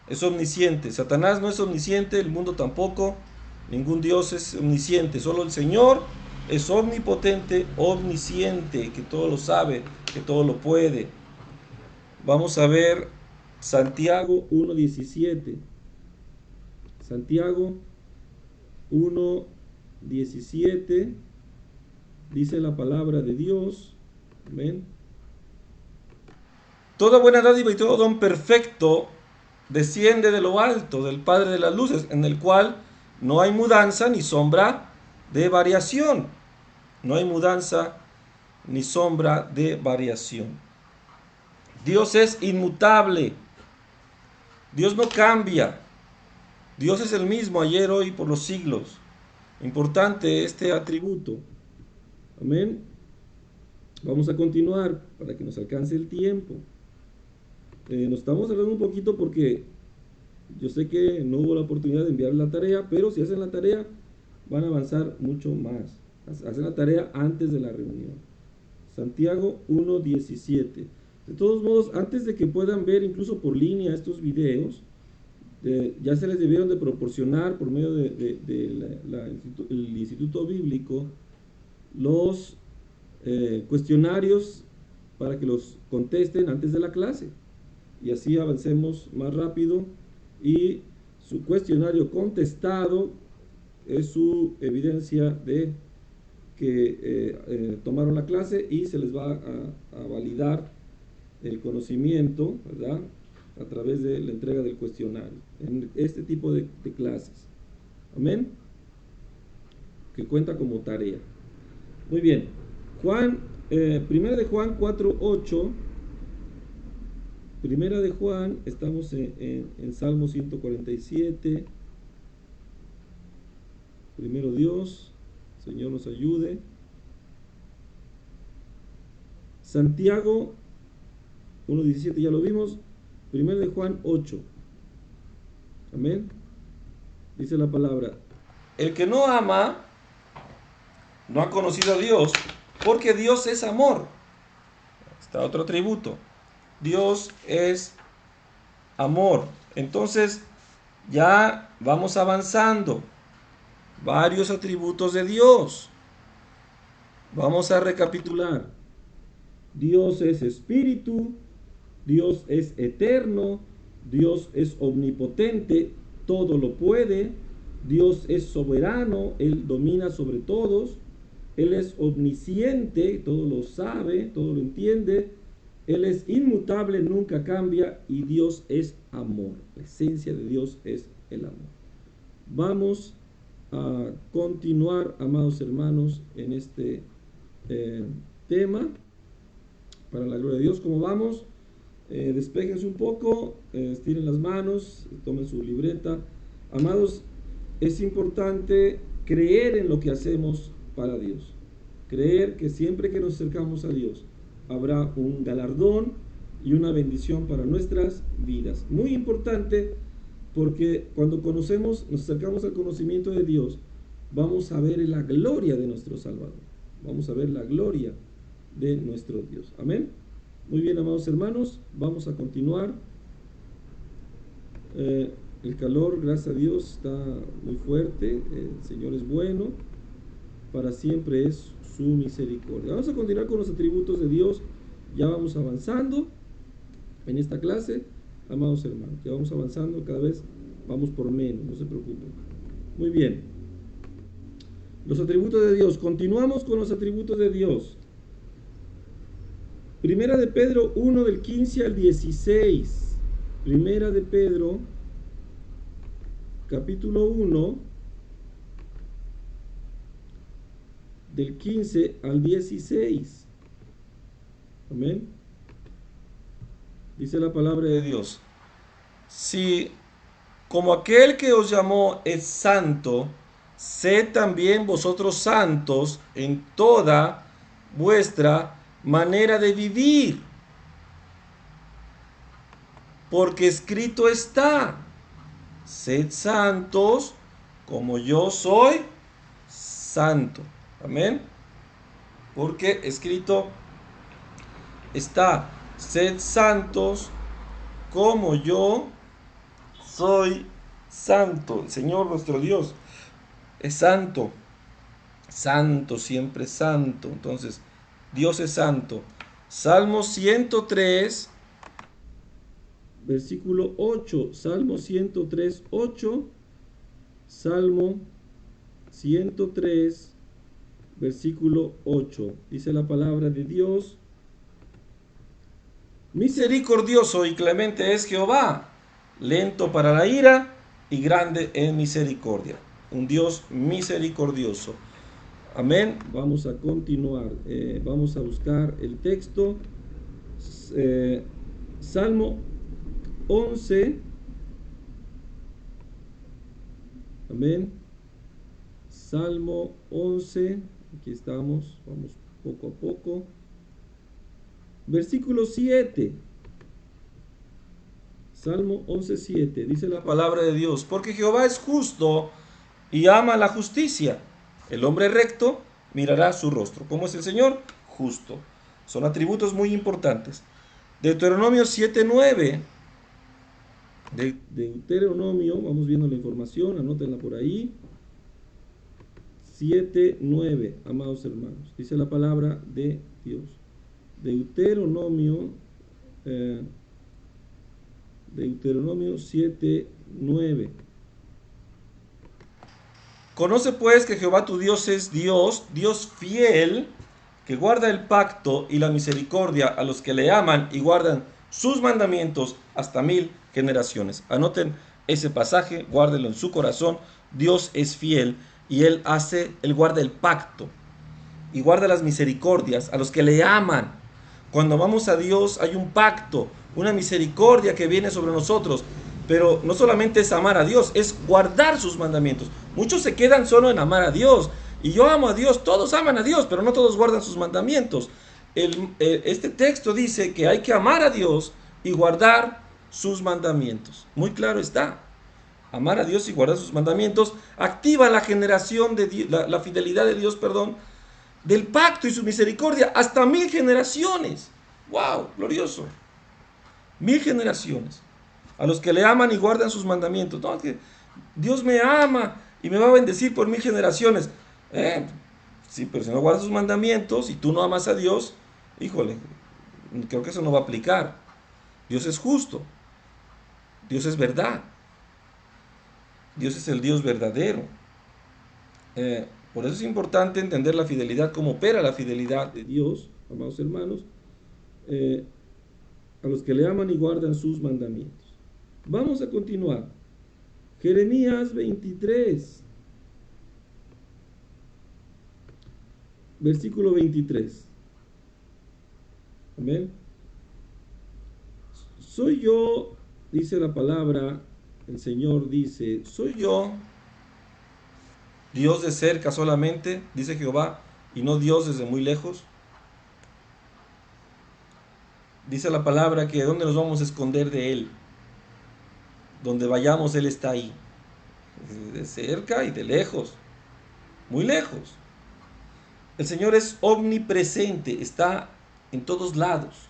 Es omnisciente. Satanás no es omnisciente, el mundo tampoco. Ningún Dios es omnisciente. Solo el Señor es omnipotente, omnisciente, que todo lo sabe, que todo lo puede. Vamos a ver Santiago 1:17. Santiago 1:17 dice la palabra de Dios. Amén. Toda buena dádiva y todo don perfecto desciende de lo alto, del Padre de las luces, en el cual no hay mudanza ni sombra de variación. No hay mudanza ni sombra de variación. Dios es inmutable. Dios no cambia. Dios es el mismo ayer, hoy y por los siglos. Importante este atributo. Amén. Vamos a continuar para que nos alcance el tiempo. Nos estamos hablando un poquito porque yo sé que no hubo la oportunidad de enviar la tarea, pero si hacen la tarea van a avanzar mucho más. Hacen la tarea antes de la reunión. Santiago 1:17. De todos modos, antes de que puedan ver incluso por línea estos videos, ya se les debieron de proporcionar por medio del Instituto Bíblico los cuestionarios para que los contesten antes de la clase y así avancemos más rápido, y su cuestionario contestado es su evidencia de que tomaron la clase y se les va a validar el conocimiento, ¿verdad?, a través de la entrega del cuestionario en este tipo de clases. Amén, que cuenta como tarea. Muy bien. Primera de Juan 4:8. Primera de Juan, estamos en Salmo 147. Primero Dios, Señor nos ayude. Santiago 1:17 ya lo vimos. 1 de Juan 8. Amén. Dice la palabra: el que no ama no ha conocido a Dios, porque Dios es amor. Está otro atributo. Dios es amor. Entonces ya vamos avanzando. Varios atributos de Dios. Vamos a recapitular. Dios es espíritu, Dios es eterno, Dios es omnipotente, todo lo puede, Dios es soberano, Él domina sobre todos, Él es omnisciente, todo lo sabe, todo lo entiende, Él es inmutable, nunca cambia, y Dios es amor. La esencia de Dios es el amor. Vamos a continuar, amados hermanos, en este tema, para la gloria de Dios. ¿Cómo vamos? Despéjense un poco, estiren las manos, tomen su libreta. Amados, es importante creer en lo que hacemos para Dios. Creer que siempre que nos acercamos a Dios habrá un galardón y una bendición para nuestras vidas. Muy importante, porque cuando nos acercamos al conocimiento de Dios, vamos a ver la gloria de nuestro Salvador. Vamos a ver la gloria de nuestro Dios. Amén. Muy bien, amados hermanos, vamos a continuar. El calor, gracias a Dios, está muy fuerte. El Señor es bueno, para siempre es su misericordia. Vamos a continuar con los atributos de Dios. Ya vamos avanzando en esta clase, amados hermanos. Ya vamos avanzando, cada vez vamos por menos, no se preocupen. Muy bien. Los atributos de Dios. Continuamos con los atributos de Dios. Primera de Pedro 1 del 15 al 16. Primera de Pedro, capítulo 1, del 15 al 16. Amén. Dice la palabra de Dios: si como aquel que os llamó es santo, sed también vosotros santos en toda vuestra manera de vivir, porque escrito está: sed santos como yo soy santo. Amén. Porque escrito está: sed santos como yo soy santo. El Señor nuestro Dios es santo, santo, siempre santo. Entonces, Dios es santo. Salmo 103, versículo 8. Salmo 103, 8. Salmo 103, versículo 8. Dice la palabra de Dios: misericordioso y clemente es Jehová, lento para la ira y grande en misericordia. Un Dios misericordioso. Amén. Vamos a continuar. Vamos a buscar el texto. Salmo 11. Amén. Salmo 11. Aquí estamos. Vamos poco a poco. Versículo 7. Salmo 11:7. Dice la palabra de Dios: porque Jehová es justo y ama la justicia. El hombre recto mirará su rostro. ¿Cómo es el Señor? Justo. Son atributos muy importantes. Deuteronomio 7:9. Deuteronomio, vamos viendo la información, anótenla por ahí. 7:9, amados hermanos. Dice la palabra de Dios. Deuteronomio 7:9. Conoce pues que Jehová tu Dios es Dios, Dios fiel, que guarda el pacto y la misericordia a los que le aman y guardan sus mandamientos hasta 1000 generaciones. Anoten ese pasaje, guárdenlo en su corazón. Dios es fiel y Él guarda el pacto y guarda las misericordias a los que le aman. Cuando vamos a Dios hay un pacto, una misericordia que viene sobre nosotros. Pero no solamente es amar a Dios, es guardar sus mandamientos. Muchos se quedan solo en amar a Dios. Y yo amo a Dios, todos aman a Dios, pero no todos guardan sus mandamientos. este texto dice que hay que amar a Dios y guardar sus mandamientos. Muy claro está. Amar a Dios y guardar sus mandamientos activa la generación de Dios, la fidelidad de Dios, perdón, del pacto y su misericordia hasta 1000 generaciones. ¡Wow! Glorioso. 1000 generaciones. A los que le aman y guardan sus mandamientos. No, que Dios me ama y me va a bendecir por 1000 generaciones. Sí, pero si no guardas sus mandamientos y tú no amas a Dios, híjole, creo que eso no va a aplicar. Dios es justo. Dios es verdad. Dios es el Dios verdadero. Por eso es importante entender la fidelidad, cómo opera la fidelidad de Dios, amados hermanos, a los que le aman y guardan sus mandamientos. Vamos a continuar. Jeremías 23, versículo 23. Amén. Soy yo, dice la palabra, el Señor dice, soy yo, Dios de cerca solamente, dice Jehová, y no Dios desde muy lejos. Dice la palabra que ¿dónde nos vamos a esconder de Él? Donde vayamos, Él está ahí. De cerca y de lejos. Muy lejos. El Señor es omnipresente, está en todos lados.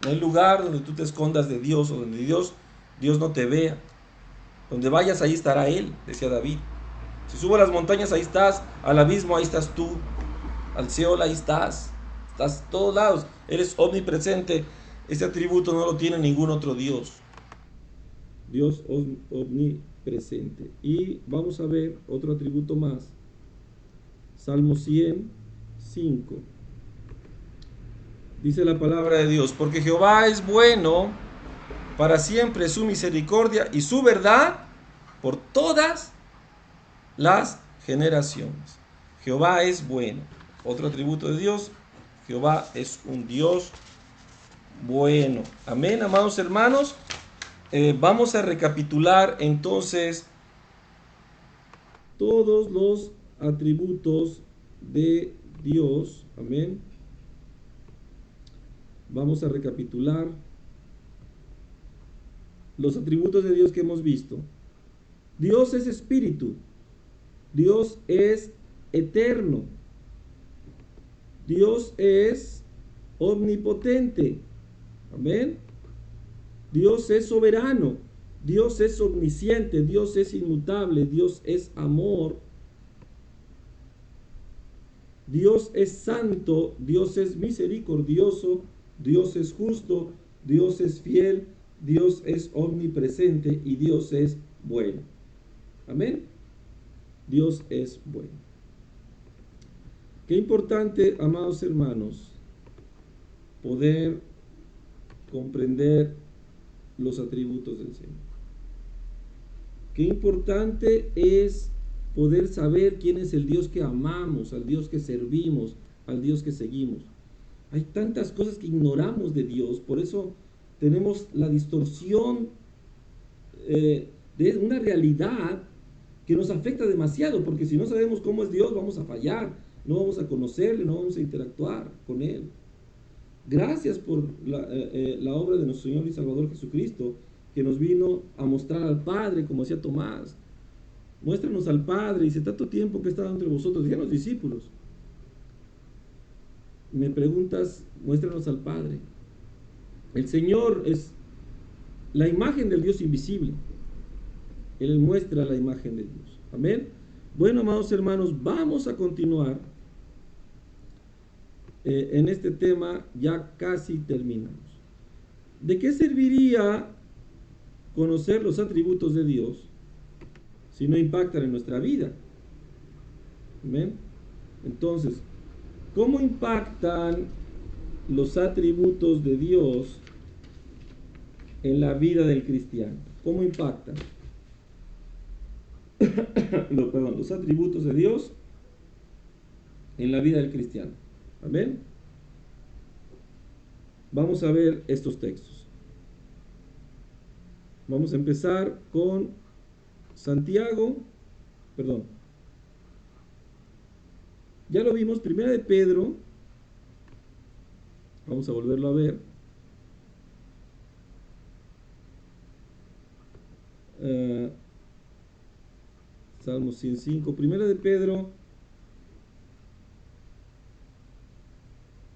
No hay lugar donde tú te escondas de Dios o donde Dios no te vea. Donde vayas, ahí estará Él, decía David. Si subo a las montañas, ahí estás. Al abismo, ahí estás tú. Al Seol, ahí estás. Estás en todos lados. Eres omnipresente. Este atributo no lo tiene ningún otro Dios. Dios omnipresente. Y vamos a ver otro atributo más. Salmo 105. Dice la palabra de Dios: porque Jehová es bueno, para siempre su misericordia y su verdad por todas las generaciones. Jehová es bueno. Otro atributo de Dios: Jehová es un Dios bueno. Amén, amados hermanos. Vamos a recapitular entonces todos los atributos de Dios. Amén. Vamos a recapitular los atributos de Dios que hemos visto. Dios es espíritu. Dios es eterno. Dios es omnipotente. Amén. Dios es soberano. Dios es omnisciente. Dios es inmutable. Dios es amor. Dios es santo. Dios es misericordioso. Dios es justo. Dios es fiel. Dios es omnipresente y Dios es bueno. Amén. Dios es bueno. Qué importante, amados hermanos, poder comprender los atributos del Señor. Qué importante es poder saber quién es el Dios que amamos, al Dios que servimos, al Dios que seguimos. Hay tantas cosas que ignoramos de Dios, por eso tenemos la distorsión de una realidad que nos afecta demasiado, porque si no sabemos cómo es Dios, vamos a fallar, no vamos a conocerle, no vamos a interactuar con Él. Gracias por la obra de nuestro Señor y Salvador Jesucristo, que nos vino a mostrar al Padre, como decía Tomás. Muéstranos al Padre, y dice, tanto tiempo que he estado entre vosotros, dijeron los discípulos. Me preguntas, muéstranos al Padre. El Señor es la imagen del Dios invisible. Él muestra la imagen de Dios. Amén. Bueno, amados hermanos, vamos a continuar en este tema. Ya casi terminamos. ¿De qué serviría conocer los atributos de Dios si no impactan en nuestra vida? Amén. Entonces, ¿cómo impactan los atributos de Dios en la vida del cristiano? ¿Cómo impactan? Los atributos de Dios en la vida del cristiano. Amén. Vamos a ver estos textos. Vamos a empezar con Santiago, ya lo vimos, 1 de Pedro, Vamos a volverlo a ver. Salmo 105. Primera de Pedro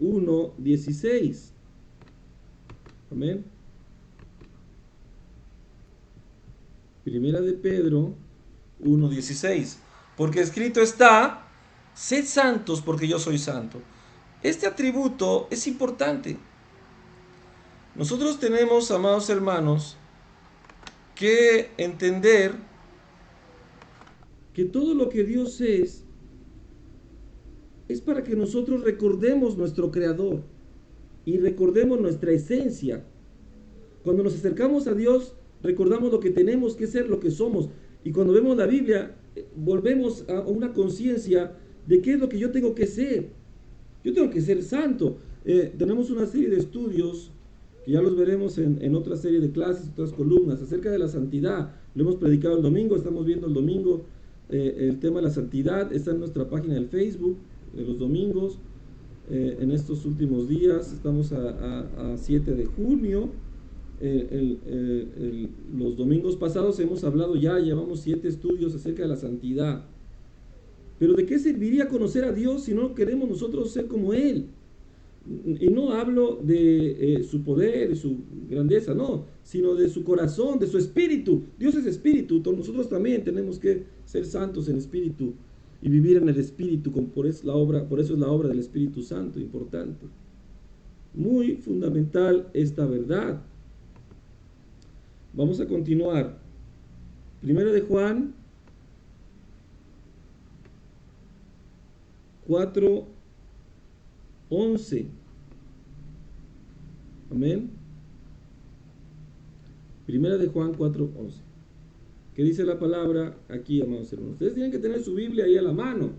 1:16. Amén. Primera de Pedro 1:16. Porque escrito está: sed santos porque yo soy santo. Este atributo es importante. Nosotros tenemos, amados hermanos, que entender que todo lo que Dios es para que nosotros recordemos nuestro Creador y recordemos nuestra esencia. Cuando nos acercamos a Dios, recordamos lo que tenemos que ser, lo que somos. Y cuando vemos la Biblia, volvemos a una conciencia de qué es lo que yo tengo que ser. Yo tengo que ser santo. Tenemos una serie de estudios que ya los veremos en otra serie de clases, otras columnas, acerca de la santidad. Lo hemos predicado el domingo, estamos viendo el domingo el tema de la santidad. Está en nuestra página del Facebook de los domingos. En estos últimos días, estamos a 7 de junio. Los domingos pasados hemos hablado llevamos 7 estudios acerca de la santidad. Pero ¿de qué serviría conocer a Dios si no queremos nosotros ser como Él? Y no hablo de su poder y su grandeza, no, sino de su corazón, de su espíritu. Dios es espíritu, nosotros también tenemos que ser santos en espíritu y vivir en el espíritu, por eso es la obra del Espíritu Santo, importante. Muy fundamental esta verdad. Vamos a continuar. Primera de Juan 4:11. Amén. Primera de Juan 4:11. ¿Qué dice la palabra aquí, amados hermanos? Ustedes tienen que tener su Biblia ahí a la mano.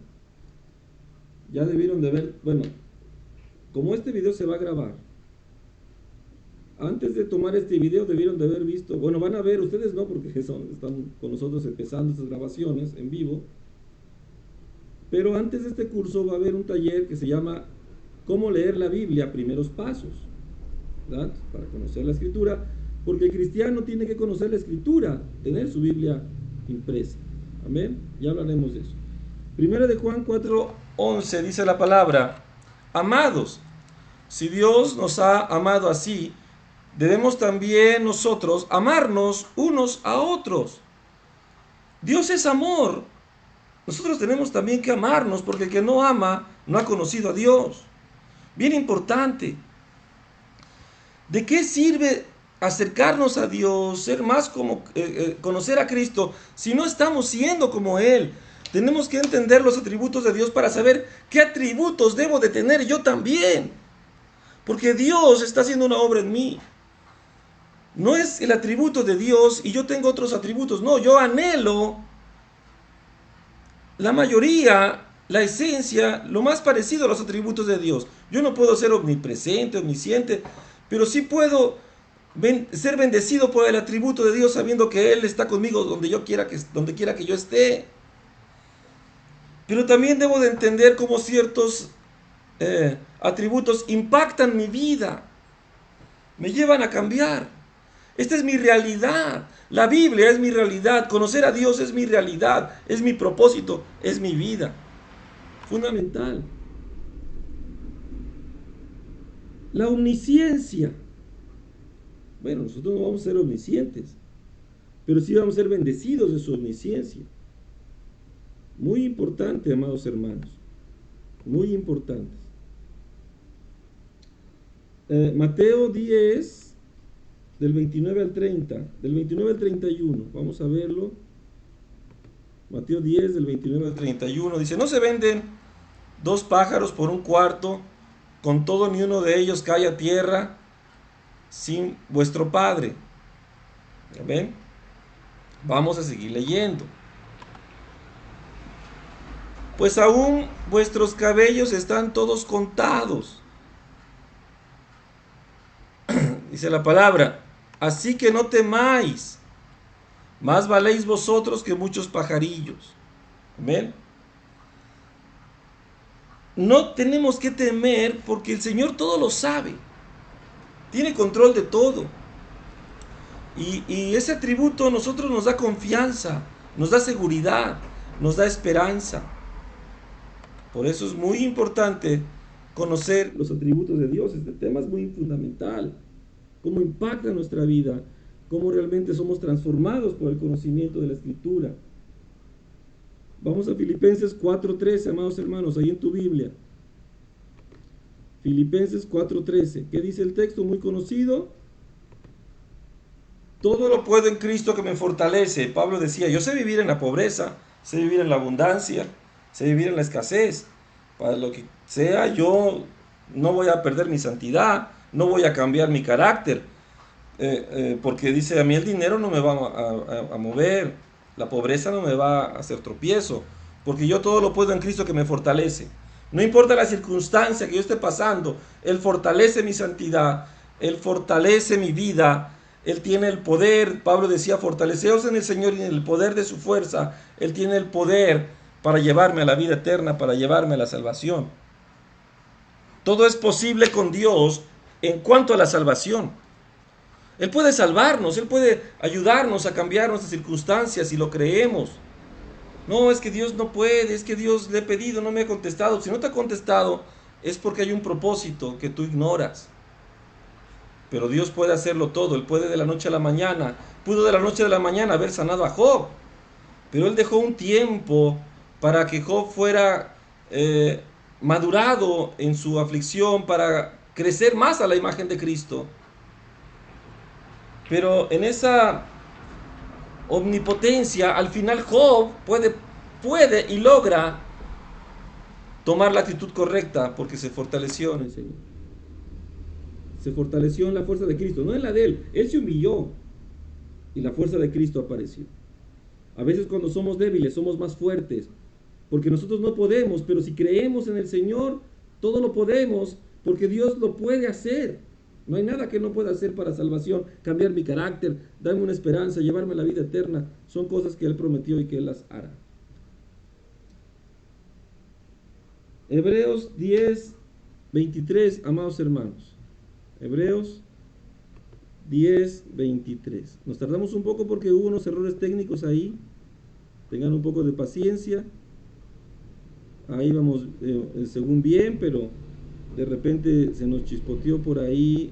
Ya debieron de ver, bueno, como este video se va a grabar, antes de tomar este video debieron de haber visto, bueno, van a ver, ustedes no, porque están con nosotros empezando estas grabaciones en vivo, pero antes de este curso va a haber un taller que se llama Cómo leer la Biblia, primeros pasos, ¿verdad? Para conocer la Escritura, porque el cristiano tiene que conocer la Escritura, tener su Biblia impresa. Amén, ya hablaremos de eso. Primera de Juan 4:11 dice la palabra: amados, si Dios nos ha amado así, debemos también nosotros amarnos unos a otros. Dios es amor. Nosotros tenemos también que amarnos, porque el que no ama no ha conocido a Dios. Bien importante. ¿De qué sirve acercarnos a Dios, ser más como conocer a Cristo, si no estamos siendo como Él? Tenemos que entender los atributos de Dios para saber qué atributos debo de tener yo también. Porque Dios está haciendo una obra en mí. No es el atributo de Dios y yo tengo otros atributos. No, yo anhelo la mayoría, la esencia, lo más parecido a los atributos de Dios. Yo no puedo ser omnipresente, omnisciente, pero sí puedo ser bendecido por el atributo de Dios, sabiendo que Él está conmigo donde quiera que yo esté. Pero también debo de entender cómo ciertos atributos impactan mi vida, me llevan a cambiar. Esta es mi realidad. La Biblia es mi realidad. Conocer a Dios es mi realidad, es mi propósito, es mi vida. Fundamental. La omnisciencia. Bueno, nosotros no vamos a ser omniscientes, pero sí vamos a ser bendecidos de su omnisciencia. Muy importante, amados hermanos. Muy importante. Mateo 10, del 29 al 30, del 29 al 31. Vamos a verlo. Mateo 10, del 29 al 31. Dice: no se venden 2 pájaros por un cuarto, con todo ni uno de ellos cae a tierra sin vuestro Padre. ¿Ven? Vamos a seguir leyendo. Pues aún vuestros cabellos están todos contados. Dice la palabra: así que no temáis, más valéis vosotros que muchos pajarillos. ¿Ven? no tenemos que temer porque el Señor todo lo sabe. Tiene control de todo. Y ese atributo a nosotros nos da confianza, nos da seguridad, nos da esperanza. Por eso es muy importante conocer los atributos de Dios. Este tema es muy fundamental. Cómo impacta nuestra vida, cómo realmente somos transformados por el conocimiento de la Escritura. Vamos a Filipenses 4:13, amados hermanos, ahí en tu Biblia. Filipenses 4:13. ¿Qué dice el texto? Muy conocido. Todo lo puedo en Cristo que me fortalece. Pablo decía, yo sé vivir en la pobreza, sé vivir en la abundancia, sé vivir en la escasez. Para lo que sea, yo no voy a perder mi santidad, no voy a cambiar mi carácter, porque dice, a mí el dinero no me va a mover, la pobreza no me va a hacer tropiezo, porque yo todo lo puedo en Cristo que me fortalece. No importa la circunstancia que yo esté pasando, Él fortalece mi santidad, Él fortalece mi vida, Él tiene el poder. Pablo decía, fortaleceos en el Señor y en el poder de su fuerza. Él tiene el poder para llevarme a la vida eterna, para llevarme a la salvación. Todo es posible con Dios en cuanto a la salvación. Él puede salvarnos, Él puede ayudarnos a cambiar nuestras circunstancias si lo creemos. No, es que Dios no puede, es que Dios le he pedido, no me ha contestado. Si no te ha contestado, es porque hay un propósito que tú ignoras. Pero Dios puede hacerlo todo. Él puede de la noche a la mañana. Pudo de la noche a la mañana haber sanado a Job. Pero Él dejó un tiempo para que Job fuera madurado en su aflicción, para crecer más a la imagen de Cristo. Pero en esa omnipotencia, al final Job puede y logra tomar la actitud correcta porque se fortaleció en el Señor. Se fortaleció en la fuerza de Cristo, no en la de él. Él se humilló y la fuerza de Cristo apareció. A veces cuando somos débiles somos más fuertes porque nosotros no podemos, pero si creemos en el Señor, todo lo podemos porque Dios lo puede hacer. No hay nada que no pueda hacer para salvación, cambiar mi carácter, darme una esperanza, llevarme a la vida eterna. Son cosas que Él prometió y que Él las hará. Hebreos 10:23, amados hermanos. Hebreos 10:23. Nos tardamos un poco porque hubo unos errores técnicos ahí. Tengan un poco de paciencia. Ahí vamos según bien, pero de repente se nos chispoteó por ahí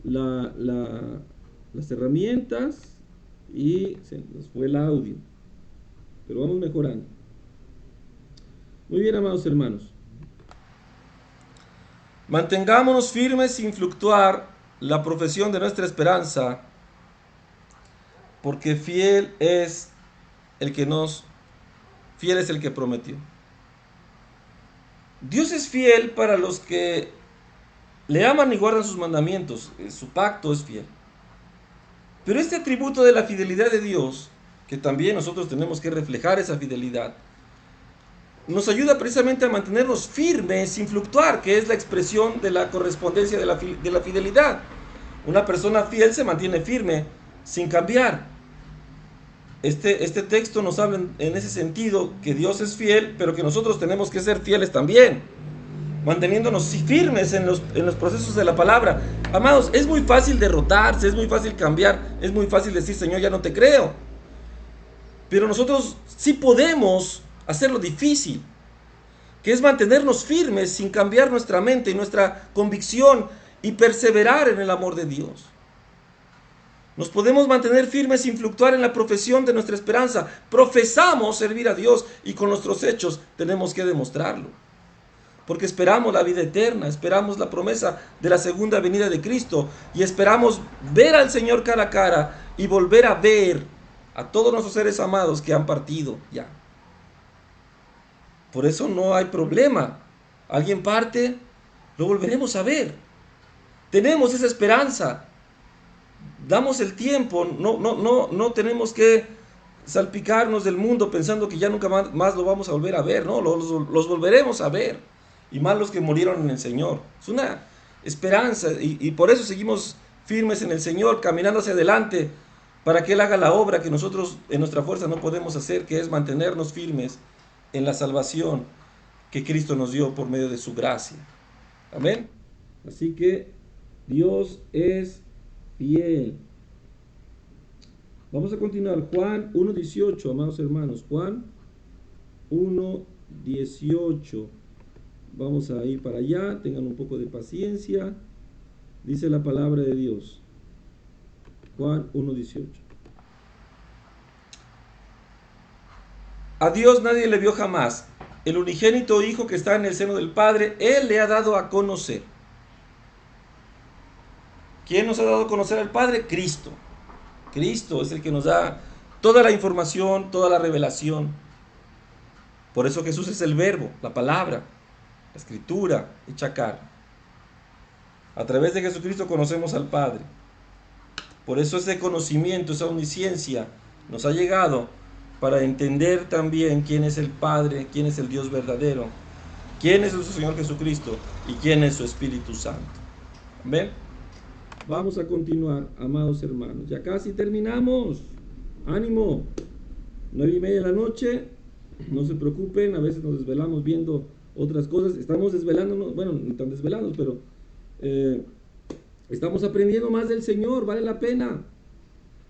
las herramientas y se nos fue el audio. Pero vamos mejorando. Muy bien, amados hermanos. Mantengámonos firmes sin fluctuar la profesión de nuestra esperanza, porque fiel es el que prometió. Dios es fiel para los que le aman y guardan sus mandamientos. Su pacto es fiel. Pero este atributo de la fidelidad de Dios, que también nosotros tenemos que reflejar esa fidelidad, nos ayuda precisamente a mantenernos firmes sin fluctuar, que es la expresión de la correspondencia de la fidelidad. Una persona fiel se mantiene firme sin cambiar. Este texto nos habla en ese sentido, que Dios es fiel, pero que nosotros tenemos que ser fieles también, manteniéndonos firmes en los procesos de la palabra. Amados, es muy fácil derrotarse, es muy fácil cambiar, es muy fácil decir, Señor, ya no te creo. Pero nosotros sí podemos hacer lo difícil, que es mantenernos firmes sin cambiar nuestra mente y nuestra convicción y perseverar en el amor de Dios. Nos podemos mantener firmes sin fluctuar en la profesión de nuestra esperanza. Profesamos servir a Dios y con nuestros hechos tenemos que demostrarlo. Porque esperamos la vida eterna, esperamos la promesa de la segunda venida de Cristo y esperamos ver al Señor cara a cara y volver a ver a todos nuestros seres amados que han partido ya. Por eso no hay problema. Alguien parte, lo volveremos a ver. Tenemos esa esperanza. Damos el tiempo, no tenemos que salpicarnos del mundo pensando que ya nunca más lo vamos a volver a ver, no, los volveremos a ver, y más los que murieron en el Señor. Es una esperanza, y por eso seguimos firmes en el Señor, caminando hacia adelante, para que Él haga la obra que nosotros en nuestra fuerza no podemos hacer, que es mantenernos firmes en la salvación que Cristo nos dio por medio de su gracia. Amén. Así que Dios es fiel. Vamos a continuar. Juan 1:18, amados hermanos. Juan 1:18. Vamos a ir para allá. Tengan un poco de paciencia. Dice la palabra de Dios. Juan 1:18. A Dios nadie le vio jamás. El unigénito Hijo que está en el seno del Padre, Él le ha dado a conocer. ¿Quién nos ha dado a conocer al Padre? Cristo. Cristo es el que nos da toda la información, toda la revelación. Por eso Jesús es el verbo, la palabra, la escritura hecha carne. A través de Jesucristo conocemos al Padre. Por eso ese conocimiento, esa omnisciencia nos ha llegado para entender también quién es el Padre, quién es el Dios verdadero, quién es nuestro Señor Jesucristo y quién es su Espíritu Santo. ¿Ven? Vamos a continuar, amados hermanos. Ya casi terminamos. Ánimo. 9:30 de la noche. No se preocupen, a veces nos desvelamos viendo otras cosas. Estamos desvelándonos, bueno, no tan desvelados, pero estamos aprendiendo más del Señor. Vale la pena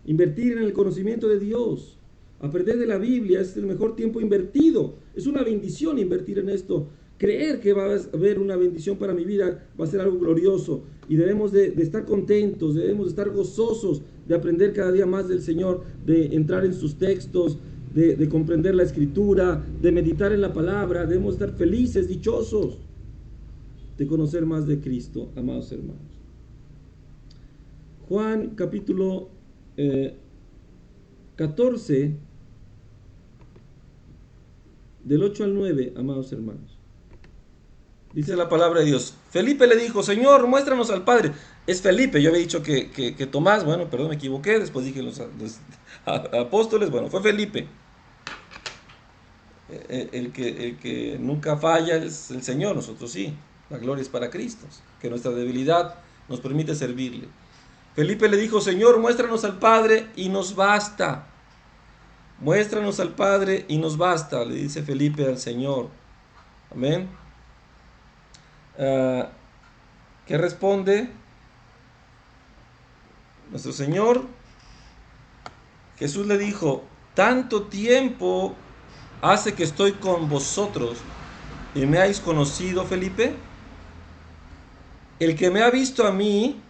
invertir en el conocimiento de Dios. Aprender de la Biblia es el mejor tiempo invertido. Es una bendición invertir en esto. Creer que va a haber una bendición para mi vida va a ser algo glorioso. Y debemos de estar contentos, debemos de estar gozosos de aprender cada día más del Señor, de entrar en sus textos, de comprender la Escritura, de meditar en la palabra. Debemos estar felices, dichosos de conocer más de Cristo, amados hermanos. Juan capítulo 14, del 8 al 9, amados hermanos. Dice la palabra de Dios. Felipe le dijo, Señor, muéstranos al Padre. Es Felipe, yo había dicho que Tomás, bueno, perdón, me equivoqué, después dije los apóstoles, bueno, fue Felipe. El que nunca falla es el Señor, nosotros sí. La gloria es para Cristo, que nuestra debilidad nos permite servirle. Felipe le dijo, Señor, muéstranos al Padre y nos basta. Muéstranos al Padre y nos basta, le dice Felipe al Señor. Amén. ¿Qué responde nuestro Señor? Jesús le dijo, tanto tiempo hace que estoy con vosotros y me habéis conocido, Felipe. El que me ha visto a mí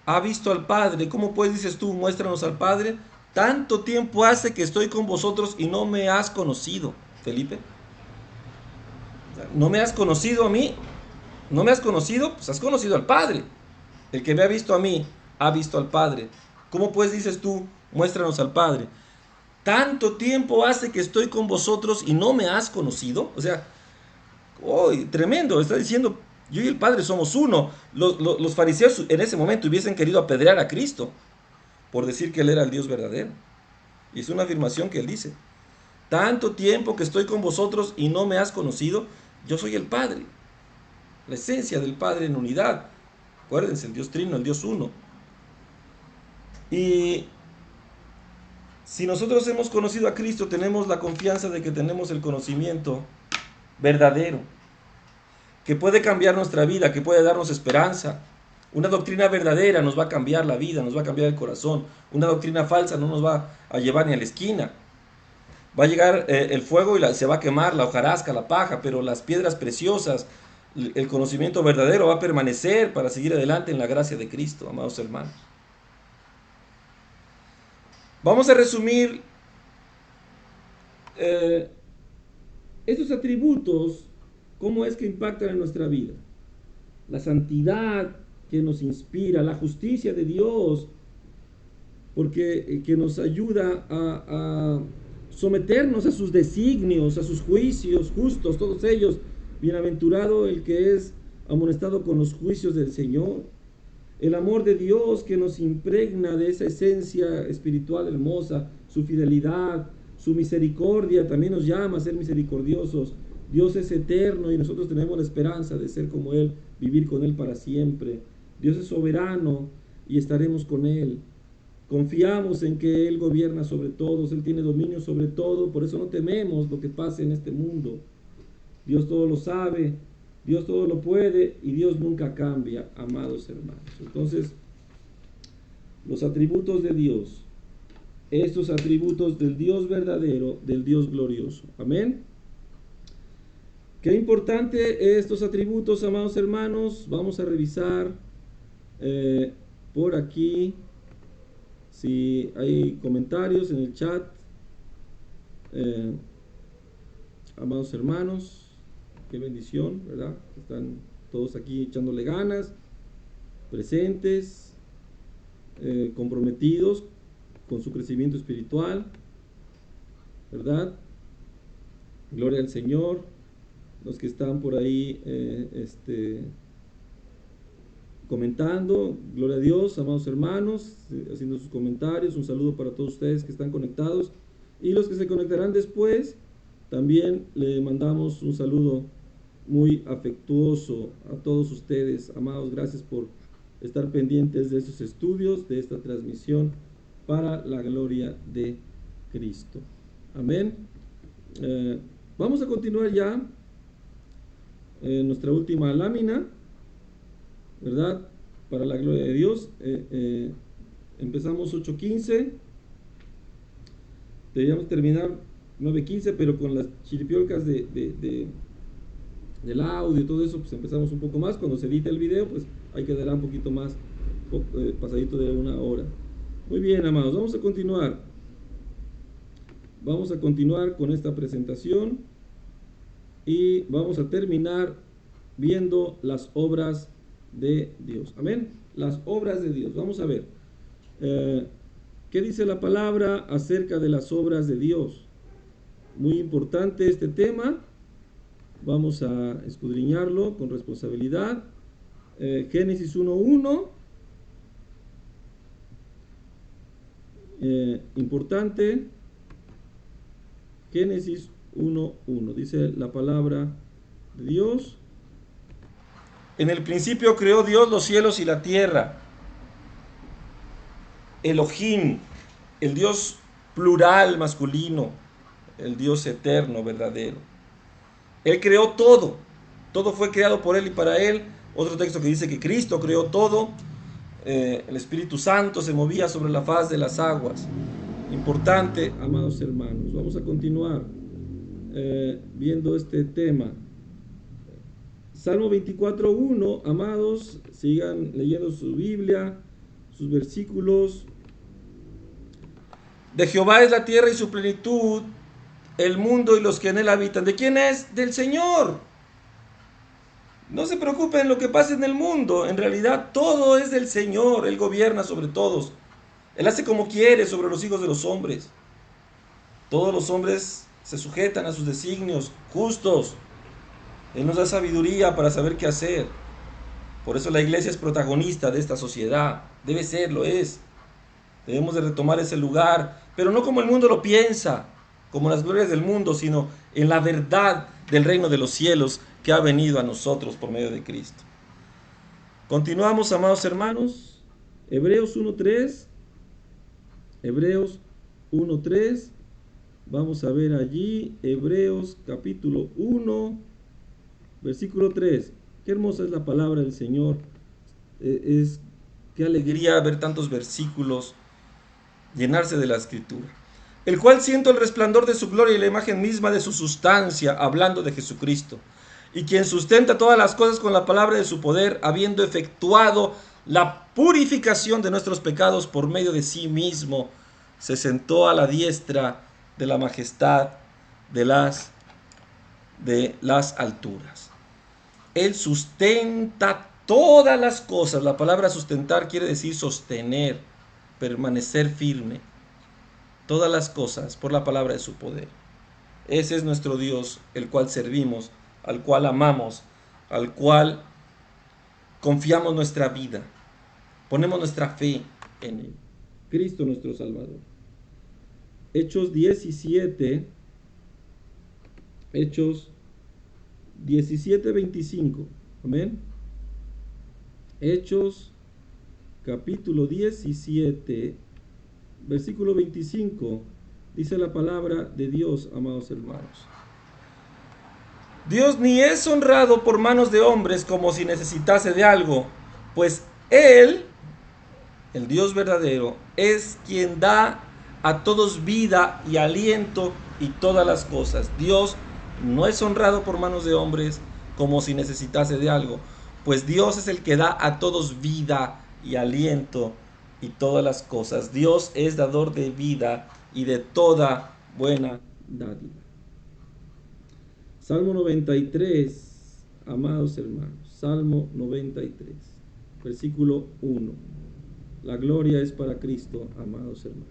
ha visto al Padre. ¿Cómo pues dices tú, muéstranos al Padre? Tanto tiempo hace que estoy con vosotros y no me has conocido, Felipe. ¿No me has conocido a mí? ¿No me has conocido? Pues has conocido al Padre. El que me ha visto a mí, ha visto al Padre. ¿Cómo pues dices tú, muéstranos al Padre? Tanto tiempo hace que estoy con vosotros y no me has conocido. O sea, tremendo, está diciendo, yo y el Padre somos uno. Los fariseos en ese momento hubiesen querido apedrear a Cristo por decir que Él era el Dios verdadero. Y es una afirmación que Él dice. Tanto tiempo que estoy con vosotros y no me has conocido, yo soy el Padre. La esencia del Padre en unidad. Acuérdense, el Dios Trino, el Dios Uno. Y si nosotros hemos conocido a Cristo, tenemos la confianza de que tenemos el conocimiento verdadero, que puede cambiar nuestra vida, que puede darnos esperanza. Una doctrina verdadera nos va a cambiar la vida, nos va a cambiar el corazón. Una doctrina falsa no nos va a llevar ni a la esquina. Va a llegar el fuego y se va a quemar la hojarasca, la paja, pero las piedras preciosas, el conocimiento verdadero va a permanecer para seguir adelante en la gracia de Cristo, amados hermanos. Vamos a resumir estos atributos, cómo es que impactan en nuestra vida. La santidad que nos inspira, la justicia de Dios, porque que nos ayuda a someternos a sus designios, a sus juicios justos, todos ellos. Bienaventurado el que es amonestado con los juicios del Señor. El amor de Dios que nos impregna de esa esencia espiritual hermosa, su fidelidad, su misericordia, también nos llama a ser misericordiosos. Dios es eterno y nosotros tenemos la esperanza de ser como Él, vivir con Él para siempre. Dios es soberano y estaremos con Él. Confiamos en que Él gobierna sobre todos, Él tiene dominio sobre todo, por eso no tememos lo que pase en este mundo. Dios todo lo sabe, Dios todo lo puede y Dios nunca cambia, amados hermanos. Entonces, los atributos de Dios, estos atributos del Dios verdadero, del Dios glorioso. Amén. Qué importante estos atributos, amados hermanos. Vamos a revisar por aquí si hay comentarios en el chat. Amados hermanos, qué bendición, ¿verdad? Están todos aquí echándole ganas, presentes, comprometidos con su crecimiento espiritual, ¿verdad? Gloria al Señor. Los que están por ahí comentando, gloria a Dios, amados hermanos, haciendo sus comentarios, un saludo para todos ustedes que están conectados, y los que se conectarán después, también le mandamos un saludo muy afectuoso a todos ustedes, amados. Gracias por estar pendientes de estos estudios, de esta transmisión, para la gloria de Cristo. Amén. Vamos a continuar ya nuestra última lámina, ¿verdad? Para la gloria de Dios. Empezamos 8:15. Deberíamos terminar 9:15, pero con las chiripiolcas del audio y todo eso, pues empezamos un poco más. Cuando se edite el video, pues ahí quedará un poquito más, pasadito de 1 hora. Muy bien, amados, vamos a continuar. Vamos a continuar con esta presentación y vamos a terminar viendo las obras de Dios. Amén. Las obras de Dios. Vamos a ver. ¿Qué dice la palabra acerca de las obras de Dios? Muy importante este tema. Vamos a escudriñarlo con responsabilidad. Génesis 1:1. Importante. Génesis 1:1. Dice la palabra de Dios: en el principio creó Dios los cielos y la tierra. Elohim, el Dios plural masculino, el Dios eterno, verdadero. Él creó todo. Todo fue creado por Él y para Él. Otro texto que dice que Cristo creó todo. El Espíritu Santo se movía sobre la faz de las aguas. Importante, amados hermanos. Vamos a continuar viendo este tema. Salmo 24:1, amados, sigan leyendo su Biblia, sus versículos. De Jehová es la tierra y su plenitud, el mundo y los que en él habitan. ¿De quién es? Del Señor. No se preocupen lo que pase en el mundo. En realidad todo es del Señor. Él gobierna sobre todos. Él hace como quiere sobre los hijos de los hombres. Todos los hombres se sujetan a sus designios justos. Él nos da sabiduría para saber qué hacer. Por eso la iglesia es protagonista de esta sociedad. Debe ser, lo es. Debemos de retomar ese lugar, pero no como el mundo lo piensa, como las glorias del mundo, sino en la verdad del reino de los cielos que ha venido a nosotros por medio de Cristo. Continuamos, amados hermanos. Hebreos 1:3. Hebreos 1:3. Vamos a ver allí, Hebreos capítulo 1, versículo 3. Qué hermosa es la palabra del Señor. Qué alegría ver tantos versículos, llenarse de la Escritura. El cual siento el resplandor de su gloria y la imagen misma de su sustancia, hablando de Jesucristo, y quien sustenta todas las cosas con la palabra de su poder, habiendo efectuado la purificación de nuestros pecados por medio de sí mismo, se sentó a la diestra de la majestad de las alturas. Él sustenta todas las cosas. La palabra sustentar quiere decir sostener, permanecer firme. Todas las cosas por la palabra de su poder. Ese es nuestro Dios, el cual servimos, al cual amamos, al cual confiamos nuestra vida. Ponemos nuestra fe en Él. Cristo nuestro Salvador. Hechos 17. Hechos 17:25. Amén. Hechos capítulo 17, versículo 25, dice la palabra de Dios, amados hermanos. Dios ni es honrado por manos de hombres como si necesitase de algo, pues Él, el Dios verdadero, es quien da a todos vida y aliento y todas las cosas. Dios no es honrado por manos de hombres como si necesitase de algo, pues Dios es el que da a todos vida y aliento y todas las cosas. Dios es dador de vida y de toda buena dádiva. Salmo 93, amados hermanos, Salmo 93, versículo 1. La gloria es para Cristo, amados hermanos.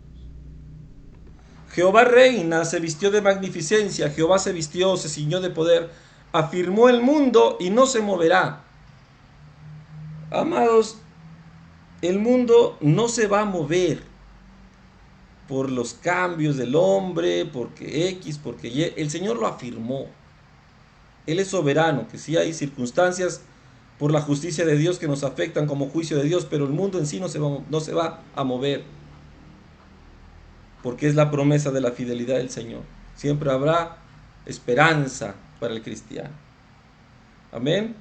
Jehová reina, se vistió de magnificencia, Jehová se vistió, se ciñó de poder, afirmó el mundo y no se moverá. Amados, el mundo no se va a mover por los cambios del hombre, porque X, porque Y. El Señor lo afirmó. Él es soberano, que sí hay circunstancias por la justicia de Dios que nos afectan como juicio de Dios, pero el mundo en sí no se va a mover, porque es la promesa de la fidelidad del Señor. Siempre habrá esperanza para el cristiano. Amén.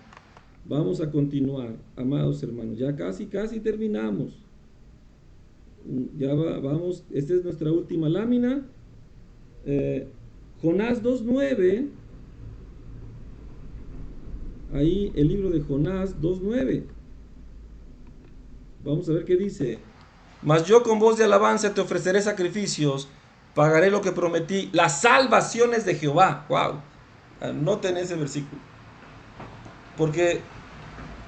Vamos a continuar, amados hermanos. Ya casi terminamos. Ya vamos, esta es nuestra última lámina. Jonás 2:9. Ahí el libro de Jonás 2:9. Vamos a ver qué dice. Mas yo con voz de alabanza te ofreceré sacrificios, pagaré lo que prometí, las salvaciones de Jehová. Wow. Anoten ese versículo. Porque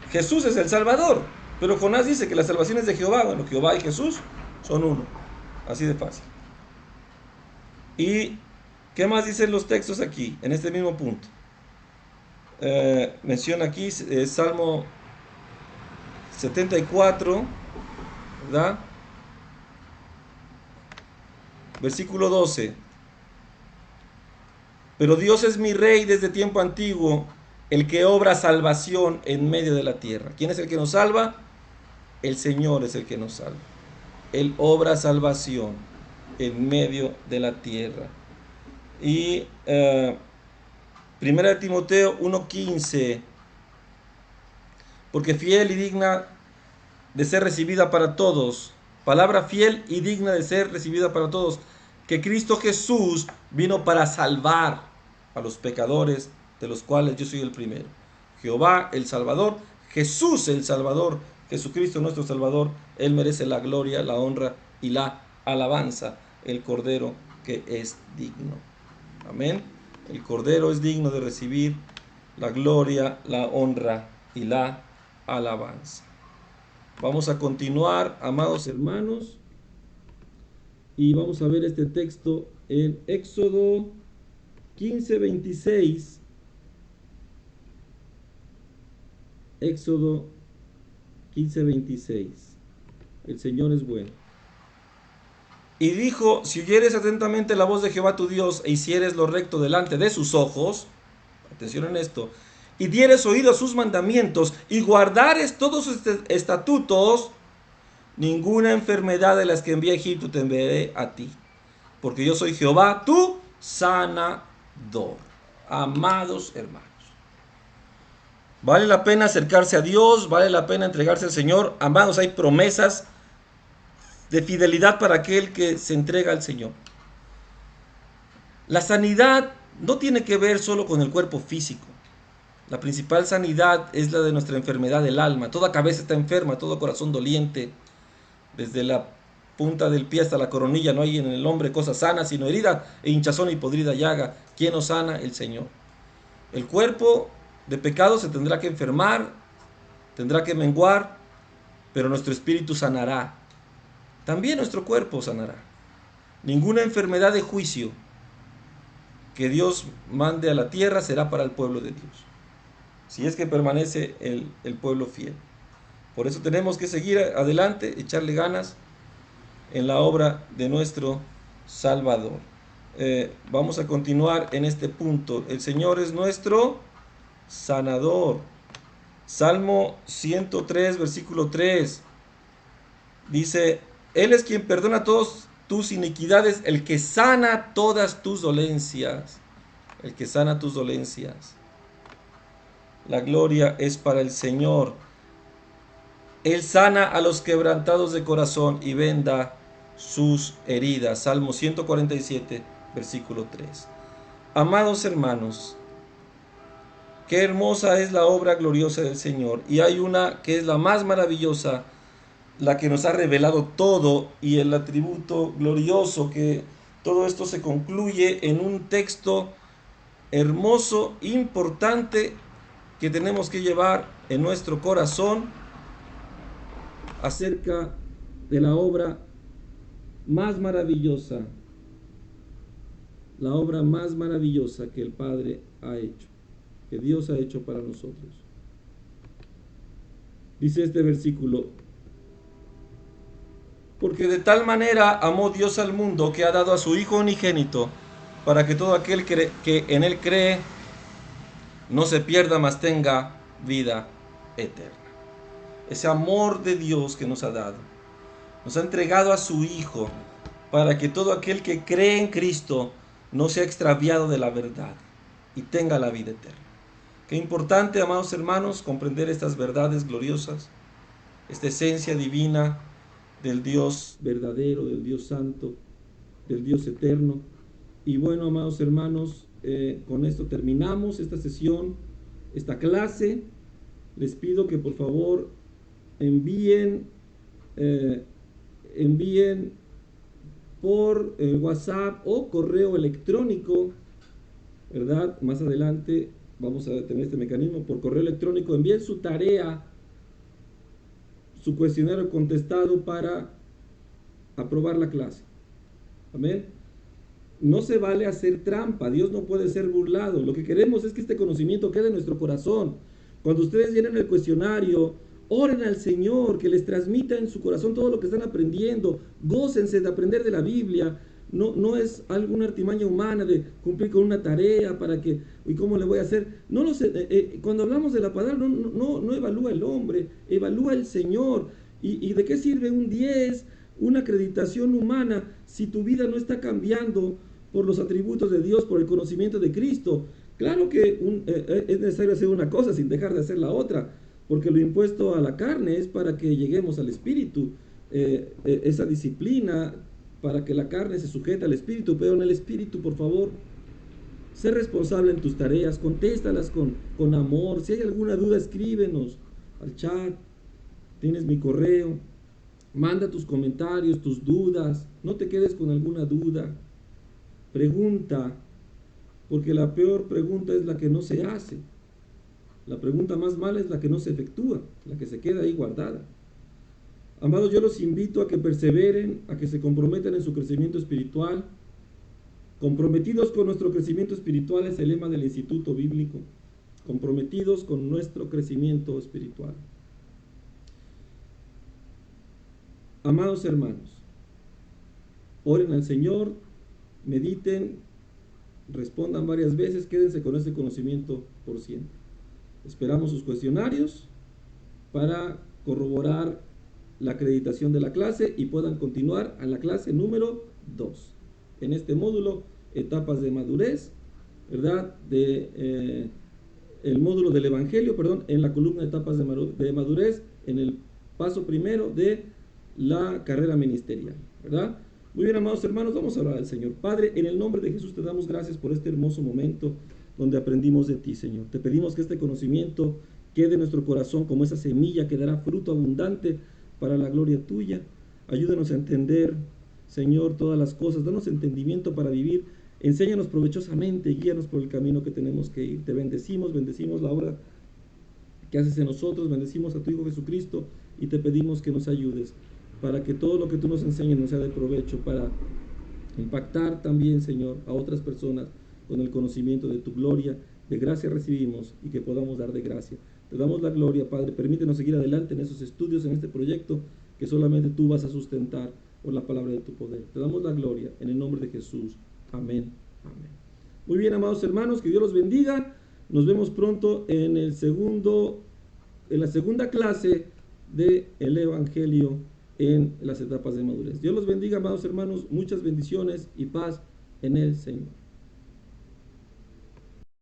Jesús es el Salvador, pero Jonás dice que las salvaciones de Jehová, bueno, Jehová y Jesús son uno. Así de fácil. ¿Y qué más dicen los textos aquí, en este mismo punto? Menciona aquí Salmo 74, ¿verdad? Versículo 12. Pero Dios es mi rey desde tiempo antiguo, el que obra salvación en medio de la tierra. ¿Quién es el que nos salva? El Señor es el que nos salva. Él obra salvación en medio de la tierra. Y Primera de Timoteo 1:15, porque fiel y digna de ser recibida para todos, palabra fiel y digna de ser recibida para todos, que Cristo Jesús vino para salvar a los pecadores, de los cuales yo soy el primero. Jehová el Salvador, Jesús el Salvador, Jesucristo nuestro Salvador, Él merece la gloria, la honra y la alabanza, el Cordero que es digno. Amén. El Cordero es digno de recibir la gloria, la honra y la alabanza. Vamos a continuar, amados hermanos, y vamos a ver este texto en Éxodo 15:26. Éxodo 15:26. El Señor es bueno. Y dijo, si oyeres atentamente la voz de Jehová tu Dios e hicieres lo recto delante de sus ojos, atención en esto, y dieres oído a sus mandamientos y guardares todos sus estatutos, ninguna enfermedad de las que envié a Egipto te enviaré a ti, porque yo soy Jehová tu sanador. Amados hermanos, vale la pena acercarse a Dios, vale la pena entregarse al Señor. Amados, hay promesas de fidelidad para aquel que se entrega al Señor. La sanidad no tiene que ver solo con el cuerpo físico. La principal sanidad es la de nuestra enfermedad del alma. Toda cabeza está enferma, todo corazón doliente. Desde la punta del pie hasta la coronilla no hay en el hombre cosa sana, sino herida e hinchazón y podrida llaga. ¿Quién nos sana? El Señor. El cuerpo de pecado se tendrá que enfermar, tendrá que menguar, pero nuestro espíritu sanará. También nuestro cuerpo sanará. Ninguna enfermedad de juicio que Dios mande a la tierra será para el pueblo de Dios, si es que permanece el pueblo fiel. Por eso tenemos que seguir adelante, echarle ganas en la obra de nuestro Salvador. Vamos a continuar en este punto. El Señor es nuestro sanador. Salmo 103, versículo 3. Dice, Él es quien perdona todos tus iniquidades, el que sana todas tus dolencias, el que sana tus dolencias. La gloria es para el Señor. Él sana a los quebrantados de corazón y venda sus heridas. Salmo 147, versículo 3. Amados hermanos, qué hermosa es la obra gloriosa del Señor. Y hay una que es la más maravillosa, la que nos ha revelado todo, y el atributo glorioso, que todo esto se concluye en un texto hermoso, importante, que tenemos que llevar en nuestro corazón acerca de la obra más maravillosa, la obra más maravillosa que el Padre ha hecho, que Dios ha hecho para nosotros. Dice este versículo: porque de tal manera amó Dios al mundo que ha dado a su Hijo unigénito, para que todo aquel que en Él cree no se pierda, mas tenga vida eterna. Ese amor de Dios que nos ha dado, nos ha entregado a su Hijo, para que todo aquel que cree en Cristo no sea extraviado de la verdad y tenga la vida eterna. Qué importante, amados hermanos, comprender estas verdades gloriosas, esta esencia divina del Dios verdadero, del Dios santo, del Dios eterno. Y bueno, amados hermanos, con esto terminamos esta sesión, esta clase. Les pido que por favor envíen por WhatsApp o correo electrónico, ¿verdad? Más adelante vamos a tener este mecanismo. Por correo electrónico envíen su tarea, su cuestionario contestado para aprobar la clase. Amén. No se vale hacer trampa. Dios no puede ser burlado. Lo que queremos es que este conocimiento quede en nuestro corazón. Cuando ustedes llenen el cuestionario, oren al Señor, que les transmita en su corazón todo lo que están aprendiendo. Gócense de aprender de la Biblia. No es alguna artimaña humana de cumplir con una tarea para que, ¿y cómo le voy a hacer? No lo sé. Cuando hablamos de la palabra, no evalúa el hombre, evalúa el Señor. ¿Y de qué sirve un 10, una acreditación humana, si tu vida no está cambiando por los atributos de Dios, por el conocimiento de Cristo? Claro que es necesario hacer una cosa sin dejar de hacer la otra, porque lo impuesto a la carne es para que lleguemos al Espíritu. Esa disciplina para que la carne se sujete al Espíritu, pero en el Espíritu, por favor, sé responsable en tus tareas, contéstalas con amor. Si hay alguna duda, escríbenos al chat, tienes mi correo, manda tus comentarios, tus dudas, no te quedes con alguna duda, pregunta, porque la peor pregunta es la que no se hace. La pregunta más mala es la que no se efectúa, la que se queda ahí guardada. Amados, yo los invito a que perseveren, a que se comprometan en su crecimiento espiritual. Comprometidos con nuestro crecimiento espiritual es el lema del Instituto Bíblico. Comprometidos con nuestro crecimiento espiritual. Amados hermanos, oren al Señor, mediten, respondan varias veces, quédense con este conocimiento por siempre. Esperamos sus cuestionarios para corroborar la acreditación de la clase y puedan continuar a la clase número 2. En este módulo, etapas de madurez, ¿verdad? El módulo del Evangelio, en la columna etapas de madurez, en el paso primero de la carrera ministerial, ¿verdad? Muy bien, amados hermanos, vamos a hablar al Señor. Padre, en el nombre de Jesús te damos gracias por este hermoso momento donde aprendimos de ti, Señor. Te pedimos que este conocimiento quede en nuestro corazón como esa semilla que dará fruto abundante para la gloria tuya. Ayúdanos a entender, Señor, todas las cosas. Danos entendimiento para vivir. Enséñanos provechosamente y guíanos por el camino que tenemos que ir. Te bendecimos la obra que haces en nosotros. Bendecimos a tu Hijo Jesucristo y te pedimos que nos ayudes para que todo lo que tú nos enseñes nos sea de provecho, para impactar también, Señor, a otras personas con el conocimiento de tu gloria. De gracia recibimos y que podamos dar de gracia. Te damos la gloria, Padre. Permítenos seguir adelante en esos estudios, en este proyecto que solamente tú vas a sustentar por la palabra de tu poder. Te damos la gloria en el nombre de Jesús. Amén. Amén. Muy bien, amados hermanos, que Dios los bendiga. Nos vemos pronto en la segunda clase del Evangelio en las etapas de madurez. Dios los bendiga, amados hermanos, muchas bendiciones y paz en el Señor.